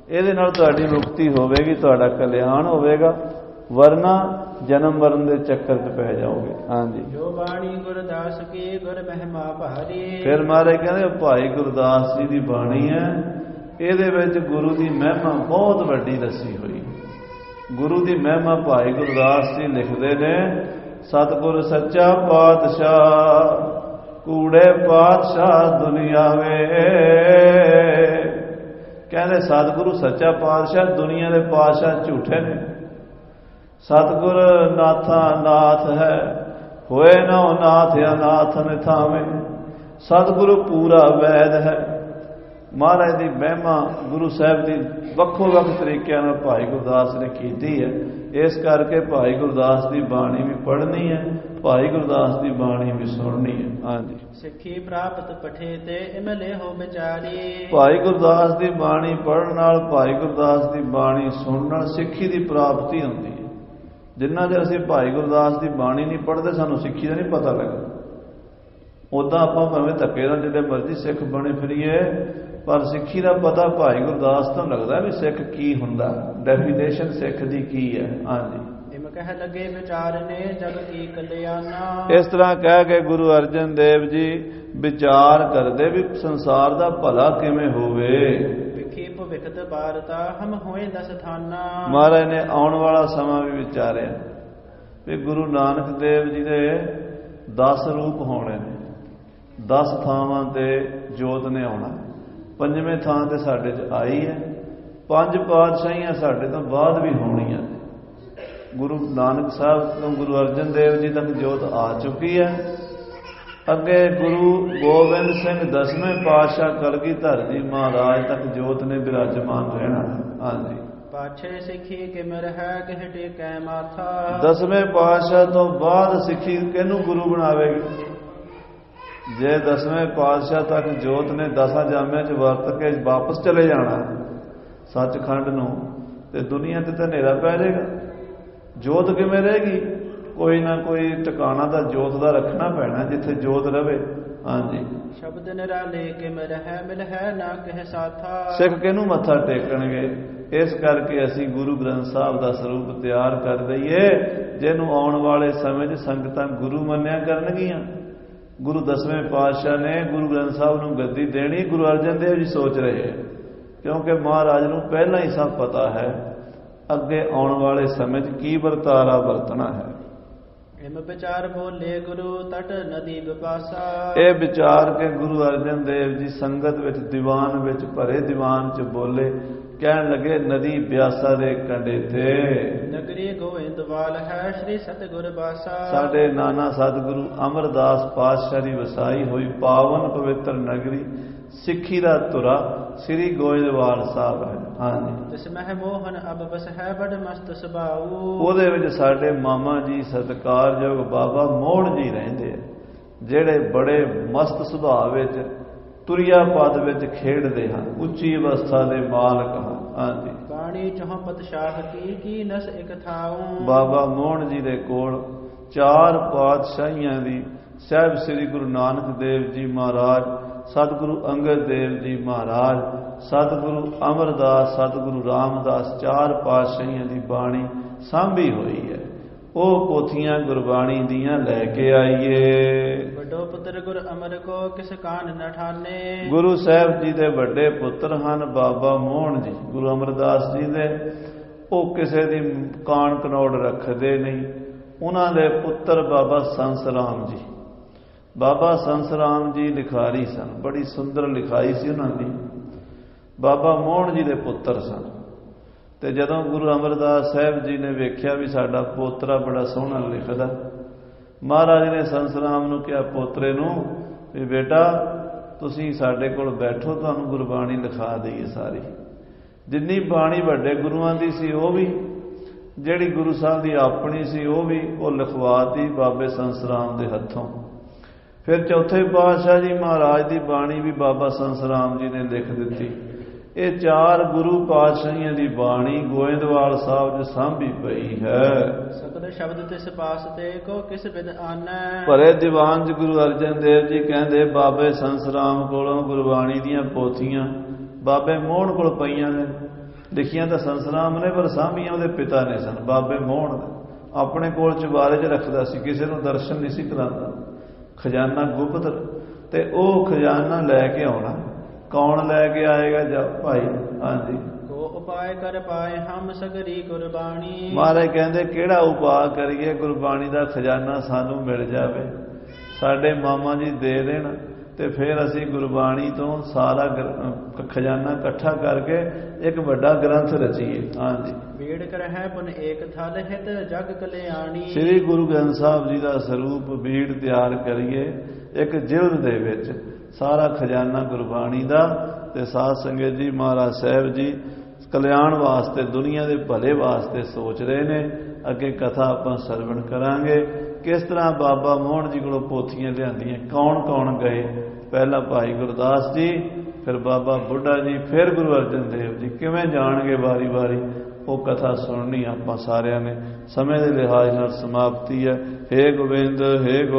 ਇਹਦੇ ਨਾਲ ਤੁਹਾਡੀ ਮੁਕਤੀ ਹੋਵੇਗੀ, ਤੁਹਾਡਾ ਕਲਿਆਣ ਹੋਵੇਗਾ, ਵਰਨਾ ਜਨਮ ਮਰਨ ਦੇ ਚੱਕਰ 'ਚ ਪੈ ਜਾਓਗੇ। ਹਾਂਜੀ, ਜੋ ਬਾਣੀ ਗੁਰਦਾਸ ਕੀ ਗੁਰ ਮਹਿਮਾ ਭਾਰੀ। ਫਿਰ ਮਹਾਰਾਜ ਕਹਿੰਦੇ ਭਾਈ ਗੁਰਦਾਸ ਜੀ ਦੀ ਬਾਣੀ ਹੈ, ਇਹਦੇ ਵਿੱਚ ਗੁਰੂ ਦੀ ਮਹਿਮਾ ਬਹੁਤ ਵੱਡੀ ਦੱਸੀ ਹੋਈ। ਗੁਰੂ ਦੀ ਮਹਿਮਾ ਭਾਈ ਗੁਰਦਾਸ ਜੀ ਲਿਖਦੇ ਨੇ, ਸਤਿਗੁਰ ਸੱਚਾ ਪਾਤਸ਼ਾਹ ਕੂੜੇ ਪਾਤਸ਼ਾਹ ਦੁਨੀਆ ਵੇ। ਕਹਿੰਦੇ ਸਤਿਗੁਰੂ ਸੱਚਾ ਪਾਤਸ਼ਾਹ, ਦੁਨੀਆ ਦੇ ਪਾਤਸ਼ਾਹ ਝੂਠੇ ਨੇ। ਸਤਿਗੁਰ ਨਾਥਾ ਨਾਥ ਹੈ, ਹੋਏ ਨਾ ਨਾਥ ਅਨਾਥ ਨਿਥਾਵੇਂ। ਸਤਿਗੁਰੂ ਪੂਰਾ ਵੈਦ ਹੈ। ਮਹਾਰਾਜ ਦੀ ਮਹਿਮਾ ਗੁਰੂ ਸਾਹਿਬ ਦੀ ਵੱਖੋ ਵੱਖ ਤਰੀਕਿਆਂ ਨਾਲ ਭਾਈ ਗੁਰਦਾਸ ਨੇ ਕੀਤੀ ਹੈ। ਇਸ ਕਰਕੇ ਭਾਈ ਗੁਰਦਾਸ ਦੀ ਬਾਣੀ ਵੀ ਪੜ੍ਹਨੀ ਹੈ, ਭਾਈ ਗੁਰਦਾਸ ਦੀ ਬਾਣੀ ਵੀ ਸੁਣਨੀ ਹੈ। ਹਾਂਜੀ, ਸਿੱਖੀ ਪ੍ਰਾਪਤ ਪਠੇ ਤੇ ਇਮਲੇ ਹੋ ਵਿਚਾਰੀ। ਭਾਈ ਗੁਰਦਾਸ ਦੀ ਬਾਣੀ ਪੜ੍ਹਨ ਨਾਲ, ਭਾਈ ਗੁਰਦਾਸ ਦੀ ਬਾਣੀ ਸੁਣਨ ਨਾਲ ਸਿੱਖੀ ਦੀ ਪ੍ਰਾਪਤੀ ਹੁੰਦੀ ਹੈ। ਜਿੰਨਾ ਚਿਰ ਅਸੀਂ ਭਾਈ ਗੁਰਦਾਸ ਦੀ ਬਾਣੀ ਨਹੀਂ ਪੜ੍ਹਦੇ, ਸਾਨੂੰ ਸਿੱਖੀ ਦਾ ਨਹੀਂ ਪਤਾ ਲੱਗਦਾ। ਉੱਦਾਂ ਆਪਾਂ ਭਾਵੇਂ ਧੱਕੇ ਨਾਲ ਜਿੱਡੇ ਮਰਜ਼ੀ ਸਿੱਖ ਬਣੇ ਫਿਰੀਏ, ਪਰ ਸਿੱਖੀ ਦਾ ਪਤਾ ਭਾਈ ਗੁਰਦਾਸ ਤੋਂ ਲੱਗਦਾ ਵੀ ਸਿੱਖ ਕੀ ਹੁੰਦਾ, ਡੈਫੀਨੇਸ਼ਨ ਸਿੱਖ ਦੀ ਕੀ ਹੈ। ਹਾਂਜੀ, ਇਮ ਕਹਿ ਲਗੇ ਵਿਚਾਰ ਨੇ ਜਗ ਕੀ ਕਲਿਆਣਾ। ਇਸ ਤਰ੍ਹਾਂ ਕਹਿ ਕੇ ਗੁਰੂ ਅਰਜਨ ਦੇਵ ਜੀ ਵਿਚਾਰ ਕਰਦੇ ਵੀ ਸੰਸਾਰ ਦਾ ਭਲਾ ਕਿਵੇਂ ਹੋਵੇ। ਵਿਖੇ ਭਵਿਖਤ ਬਾਰਤਾ ਹਮ ਹੋਏ ਦਸ ਥਾਨਾ। ਮਹਾਰਾਜ ਨੇ ਆਉਣ ਵਾਲਾ ਸਮਾਂ ਵੀ ਵਿਚਾਰਿਆ ਵੀ ਗੁਰੂ ਨਾਨਕ ਦੇਵ ਜੀ ਦੇ 10 ਰੂਪ ਹੋਣੇ ਨੇ, 10 ਥਾਵਾਂ ਤੇ ਜੋਤ ਨੇ ਆਉਣਾ। 5ਵੇਂ ਥਾਂ ਤੇ ਸਾਡੇ 'ਚ ਆਈ ਹੈ। 5 ਪਾਤਸ਼ਾਹੀਆਂ ਸਾਡੇ ਤੋਂ ਬਾਅਦ ਵੀ ਹੋਣੀਆਂ। ਗੁਰੂ ਨਾਨਕ ਸਾਹਿਬ ਤੋਂ ਗੁਰੂ ਅਰਜਨ ਦੇਵ ਜੀ ਤੱਕ ਜੋਤ ਆ ਚੁੱਕੀ ਹੈ। ਅੱਗੇ ਗੁਰੂ ਗੋਬਿੰਦ ਸਿੰਘ 10ਵੇਂ ਪਾਤਸ਼ਾਹ ਕਲਗੀਧਰ ਜੀ ਮਹਾਰਾਜ ਤੱਕ ਜੋਤ ਨੇ ਬਿਰਾਜਮਾਨ ਰਹਿਣਾ। ਹਾਂਜੀ, ਪਾਛੇ ਸਿੱਖੀ ਕਿਮਰ ਹੈ ਕਿਹ ਟੇਕੈ ਮਾਥਾ। 10ਵੇਂ ਪਾਤਸ਼ਾਹ ਤੋਂ ਬਾਅਦ ਸਿੱਖੀ ਕਿਹਨੂੰ ਗੁਰੂ ਬਣਾਵੇਗੀ? ਜੇ 10ਵੇਂ ਪਾਤਸ਼ਾਹ ਤੱਕ ਜੋਤ ਨੇ 10 ਜਾਮਿਆਂ 'ਚ ਵਰਤ ਕੇ ਵਾਪਸ ਚਲੇ ਜਾਣਾ ਸੱਚਖੰਡ ਨੂੰ, ਤੇ ਦੁਨੀਆ ਤੇ ਤਾਂ ਹਨੇਰਾ ਪੈ ਜਾਏਗਾ। ਜੋਤ ਕਿਵੇਂ ਰਹੇਗੀ? ਕੋਈ ਨਾ ਕੋਈ ਟਿਕਾਣਾ ਤਾਂ ਜੋਤ ਦਾ ਰੱਖਣਾ ਪੈਣਾ ਜਿੱਥੇ ਜੋਤ ਰਵੇ। ਹਾਂਜੀ, ਸ਼ਬਦ ਨਿਰਾਲੇ ਕਿਮਰ ਹੈ ਮਿਲ ਹੈ ਨਾ ਕਹਿ ਸਾਥਾ। ਸਿੱਖ ਕਿਹਨੂੰ ਮੱਥਾ ਟੇਕਣਗੇ? ਇਸ ਕਰਕੇ ਅਸੀਂ ਗੁਰੂ ਗ੍ਰੰਥ ਸਾਹਿਬ ਦਾ ਸਰੂਪ ਤਿਆਰ ਕਰ ਦਈਏ, ਜਿਹਨੂੰ ਆਉਣ ਵਾਲੇ ਸਮੇਂ 'ਚ ਸੰਗਤਾਂ ਗੁਰੂ ਮੰਨਿਆ ਕਰਨਗੀਆਂ। ਗੁਰੂ 10ਵੇਂ ਪਾਤਸ਼ਾਹ ਨੇ ਗੁਰੂ ਗ੍ਰੰਥ ਸਾਹਿਬ ਨੂੰ ਗੱਦੀ ਦੇਣੀ, ਗੁਰੂ ਅਰਜਨ ਦੇਵ ਜੀ ਸੋਚ ਰਹੇ ਹੈ, ਕਿਉਂਕਿ ਮਹਾਰਾਜ ਨੂੰ ਪਹਿਲਾਂ ਹੀ ਸਭ ਪਤਾ ਹੈ ਅੱਗੇ ਆਉਣ ਵਾਲੇ ਸਮੇਂ 'ਚ ਕੀ ਵਰਤਾਰਾ ਵਰਤਣਾ ਹੈ। ਇਮ ਵਿਚਾਰ ਬੋਲੇ ਗੁਰੂ ਤਟ ਨਦੀ ਵਿਪਾਸਾ। ਇਹ ਵਿਚਾਰ ਕੇ ਗੁਰੂ ਅਰਜਨ ਦੇਵ ਜੀ ਸੰਗਤ ਵਿੱਚ, ਦੀਵਾਨ ਵਿੱਚ, ਭਰੇ ਦੀਵਾਨ 'ਚ ਬੋਲੇ। ਕਹਿਣ ਲੱਗੇ ਨਦੀ ਬਿਆਸਾ ਦੇ ਕੰਢੇ ਤੇ ਨਗਰੀ ਗੋਇੰਦਵਾਲ ਹੈ ਸ਼੍ਰੀ ਸਤਿਗੁਰ ਬਾਸਾ। ਸਾਡੇ ਨਾਨਾ ਸਤਿਗੁਰੂ ਅਮਰਦਾਸ ਪਾਤਸ਼ਾਹ ਦੀ ਵਸਾਈ ਹੋਈ ਪਾਵਨ ਪਵਿੱਤਰ ਨਗਰੀ, ਸਿੱਖੀ ਦਾ ਧੁਰਾ ਸ੍ਰੀ ਗੋਇੰਦਵਾਲ ਸਾਹਿਬ ਹੈ। ਹਾਂਜੀ, ਜਿਸ ਮਹਿ ਮੋਹਨ ਅਬ ਬਸ ਹੈ ਬੜ ਮਸਤ ਸੁਭਾਉ। ਉਹਦੇ ਵਿੱਚ ਸਾਡੇ ਮਾਮਾ ਜੀ ਸਤਿਕਾਰਯੋਗ ਬਾਬਾ ਮੋਹਣ ਜੀ ਰਹਿੰਦੇ ਆ, ਜਿਹੜੇ ਬੜੇ ਮਸਤ ਸੁਭਾਅ ਵਿੱਚ, ਤੁਰਿਆ ਪਦ ਵਿੱਚ ਖੇਡਦੇ ਹਨ, ਉੱਚੀ ਅਵਸਥਾ ਦੇ ਮਾਲਕ ਹਨ। ਹਾਂਜੀ, ਬਾਣੀ ਚੌਪਤ ਸ਼ਾਹ ਕੀ ਨਸ ਇਕ ਥਾਉ। ਬਾਬਾ ਮੋਹਣ ਜੀ ਦੇ ਕੋਲ 4 ਪਾਤਸ਼ਾਹੀਆਂ ਦੀ, ਸਾਹਿਬ ਸ੍ਰੀ ਗੁਰੂ ਨਾਨਕ ਦੇਵ ਜੀ ਮਹਾਰਾਜ, ਸਤਿਗੁਰੂ ਅੰਗਦ ਦੇਵ ਜੀ ਮਹਾਰਾਜ, ਸਤਿਗੁਰੂ ਅਮਰਦਾਸ, ਸਤਿਗੁਰੂ ਰਾਮਦਾਸ, 4 ਪਾਤਸ਼ਾਹੀਆਂ ਦੀ ਬਾਣੀ ਸਾਂਭੀ ਹੋਈ ਹੈ। ਉਹ ਪੋਥੀਆਂ ਗੁਰਬਾਣੀ ਦੀਆਂ ਲੈ ਕੇ ਆਈਏ। ਵੱਡੋ ਪੁੱਤਰ ਗੁਰ ਅਮਰ ਕੋ ਕਿਸ ਕਾਨ ਨ ਠਾਨੇ। ਗੁਰੂ ਸਾਹਿਬ ਜੀ ਦੇ ਵੱਡੇ ਪੁੱਤਰ ਹਨ ਬਾਬਾ ਮੋਹਣ ਜੀ, ਗੁਰੂ ਅਮਰਦਾਸ ਜੀ ਦੇ। ਉਹ ਕਿਸੇ ਦੀ ਕਾਣ ਕਨੌੜ ਰੱਖਦੇ ਨਹੀਂ। ਉਹਨਾਂ ਦੇ ਪੁੱਤਰ ਬਾਬਾ ਸੰਸ ਰਾਮ ਜੀ, ਬਾਬਾ ਸੰਸ ਰਾਮ ਜੀ ਲਿਖਾਰੀ ਸਨ, ਬੜੀ ਸੁੰਦਰ ਲਿਖਾਈ ਸੀ ਉਹਨਾਂ ਦੀ। ਬਾਬਾ ਮੋਹਣ ਜੀ ਦੇ ਪੁੱਤਰ ਸਨ। ਤੇ ਜਦੋਂ ਗੁਰੂ ਅਮਰਦਾਸ ਸਾਹਿਬ ਜੀ ਨੇ ਵੇਖਿਆ ਵੀ ਸਾਡਾ ਪੋਤਰਾ ਬੜਾ ਸੋਹਣਾ ਲਿਖਦਾ, ਮਹਾਰਾਜ ਨੇ ਸੰਸਰਾਮ ਨੂੰ ਕਿਹਾ, ਪੋਤਰੇ ਨੂੰ, ਵੀ ਬੇਟਾ ਤੁਸੀਂ ਸਾਡੇ ਕੋਲ ਬੈਠੋ, ਤੁਹਾਨੂੰ ਗੁਰਬਾਣੀ ਲਿਖਾ ਦਈਏ ਸਾਰੀ। ਜਿੰਨੀ ਬਾਣੀ ਵੱਡੇ ਗੁਰੂਆਂ ਦੀ ਸੀ ਉਹ ਵੀ, ਜਿਹੜੀ ਗੁਰੂ ਸਾਹਿਬ ਦੀ ਆਪਣੀ ਸੀ ਉਹ ਵੀ, ਉਹ ਲਿਖਵਾਤੀ ਬਾਬੇ ਸੰਸਰਾਮ ਦੇ ਹੱਥੋਂ। ਫਿਰ ਚੌਥੇ ਪਾਤਸ਼ਾਹ ਜੀ ਮਹਾਰਾਜ ਦੀ ਬਾਣੀ ਵੀ ਬਾਬਾ ਸੰਸਰਾਮ ਜੀ ਨੇ ਲਿਖ ਦਿੱਤੀ। ਇਹ ਚਾਰ ਗੁਰੂ ਪਾਤਸ਼ਾਹੀਆਂ ਦੀ ਬਾਣੀ ਗੋਇੰਦਵਾਲ ਸਾਹਿਬ 'ਚ ਸਾਂਭੀ ਪਈ ਹੈ। ਸਤਿ ਸ਼ਬਦ ਤਿਸ ਪਾਸ ਤੇ ਕੋ ਕਿਸ ਬਿਦ ਆਨੈ। ਭਰੇ ਦੀਵਾਨ 'ਚ ਗੁਰੂ ਅਰਜਨ ਦੇਵ ਜੀ ਕਹਿੰਦੇ ਬਾਬੇ ਸੰਸਰਾਮ ਕੋਲੋਂ ਗੁਰਬਾਣੀ ਦੀਆਂ ਪੋਥੀਆਂ ਬਾਬੇ ਮੋਹਣ ਕੋਲ ਪਈਆਂ ਨੇ। ਲਿਖੀਆਂ ਤਾਂ ਸੰਸਰਾਮ ਨੇ, ਪਰ ਸਾਂਭੀਆਂ ਉਹਦੇ ਪਿਤਾ ਨੇ ਸਨ, ਬਾਬੇ ਮੋਹਣ। ਆਪਣੇ ਕੋਲ ਚੁਬਾਰੇ 'ਚ ਰੱਖਦਾ ਸੀ, ਕਿਸੇ ਨੂੰ ਦਰਸ਼ਨ ਨਹੀਂ ਸੀ ਕਰਾਉਂਦਾ। ਖਜ਼ਾਨਾ ਗੁਪਤ, ਤੇ ਉਹ ਖਜ਼ਾਨਾ ਲੈ ਕੇ ਆਉਣਾ। ਕੌਣ ਲੈ ਕੇ ਆਏਗਾ? ਜਾ ਭਾਈ। ਹਾਂਜੀ, ਕੋ ਉਪਾਏ ਕਰ ਪਾਏ ਹਮ ਸਗਰੀ ਗੁਰਬਾਣੀ। ਮਹਾਰਾਜ ਕਹਿੰਦੇ ਕਿਹੜਾ ਉਪਾਅ ਕਰੀਏ ਗੁਰਬਾਣੀ ਦਾ ਖਜ਼ਾਨਾ ਸਾਨੂੰ ਮਿਲ ਜਾਵੇ, ਸਾਡੇ ਮਾਮਾ ਜੀ ਦੇ ਦੇਣ, ਤੇ ਫਿਰ ਅਸੀਂ ਗੁਰਬਾਣੀ ਤੋਂ ਸਾਰਾ ਖਜ਼ਾਨਾ ਇਕੱਠਾ ਕਰਕੇ ਇੱਕ ਵੱਡਾ ਗ੍ਰੰਥ ਰਚੀਏ। ਹਾਂਜੀ, ਵੇੜ ਕਰ ਹੈ ਪੁਨ ਏਕ ਥਲ ਹਿਤ ਜਗ ਕਲਿਆਣੀ। ਸ੍ਰੀ ਗੁਰੂ ਗ੍ਰੰਥ ਸਾਹਿਬ ਜੀ ਦਾ ਸਰੂਪ ਬੀੜ ਤਿਆਰ ਕਰੀਏ, ਇੱਕ ਜਿਲਦ ਦੇ ਵਿੱਚ ਸਾਰਾ ਖਜ਼ਾਨਾ ਗੁਰਬਾਣੀ ਦਾ। ਤੇ ਸਾਧ ਸੰਗਤ ਜੀ, ਮਹਾਰਾਜ ਸਾਹਿਬ ਜੀ ਕਲਿਆਣ ਵਾਸਤੇ, ਦੁਨੀਆ ਦੇ ਭਲੇ ਵਾਸਤੇ ਸੋਚ ਰਹੇ ਨੇ। ਅੱਗੇ ਕਥਾ ਆਪਾਂ ਸਰਵਣ ਕਰਾਂਗੇ, ਕਿਸ ਤਰ੍ਹਾਂ ਬਾਬਾ ਮੋਹਣ ਜੀ ਕੋਲੋਂ ਪੋਥੀਆਂ ਲਿਆਂਦੀਆਂ, ਕੌਣ ਕੌਣ ਗਏ। ਪਹਿਲਾਂ ਭਾਈ ਗੁਰਦਾਸ ਜੀ, ਫਿਰ ਬਾਬਾ ਬੁੱਢਾ ਜੀ, ਫਿਰ ਗੁਰੂ ਅਰਜਨ ਦੇਵ ਜੀ, ਕਿਵੇਂ ਜਾਣਗੇ ਵਾਰੀ ਵਾਰੀ, ਉਹ ਕਥਾ ਸੁਣਨੀ ਆਪਾਂ ਸਾਰਿਆਂ ਨੇ। ਸਮੇਂ ਦੇ ਲਿਹਾਜ਼ ਨਾਲ ਸਮਾਪਤੀ ਹੈ। ਹੇ ਗੋਬਿੰਦ, ਹੇ ਗੋਬਿੰਦ।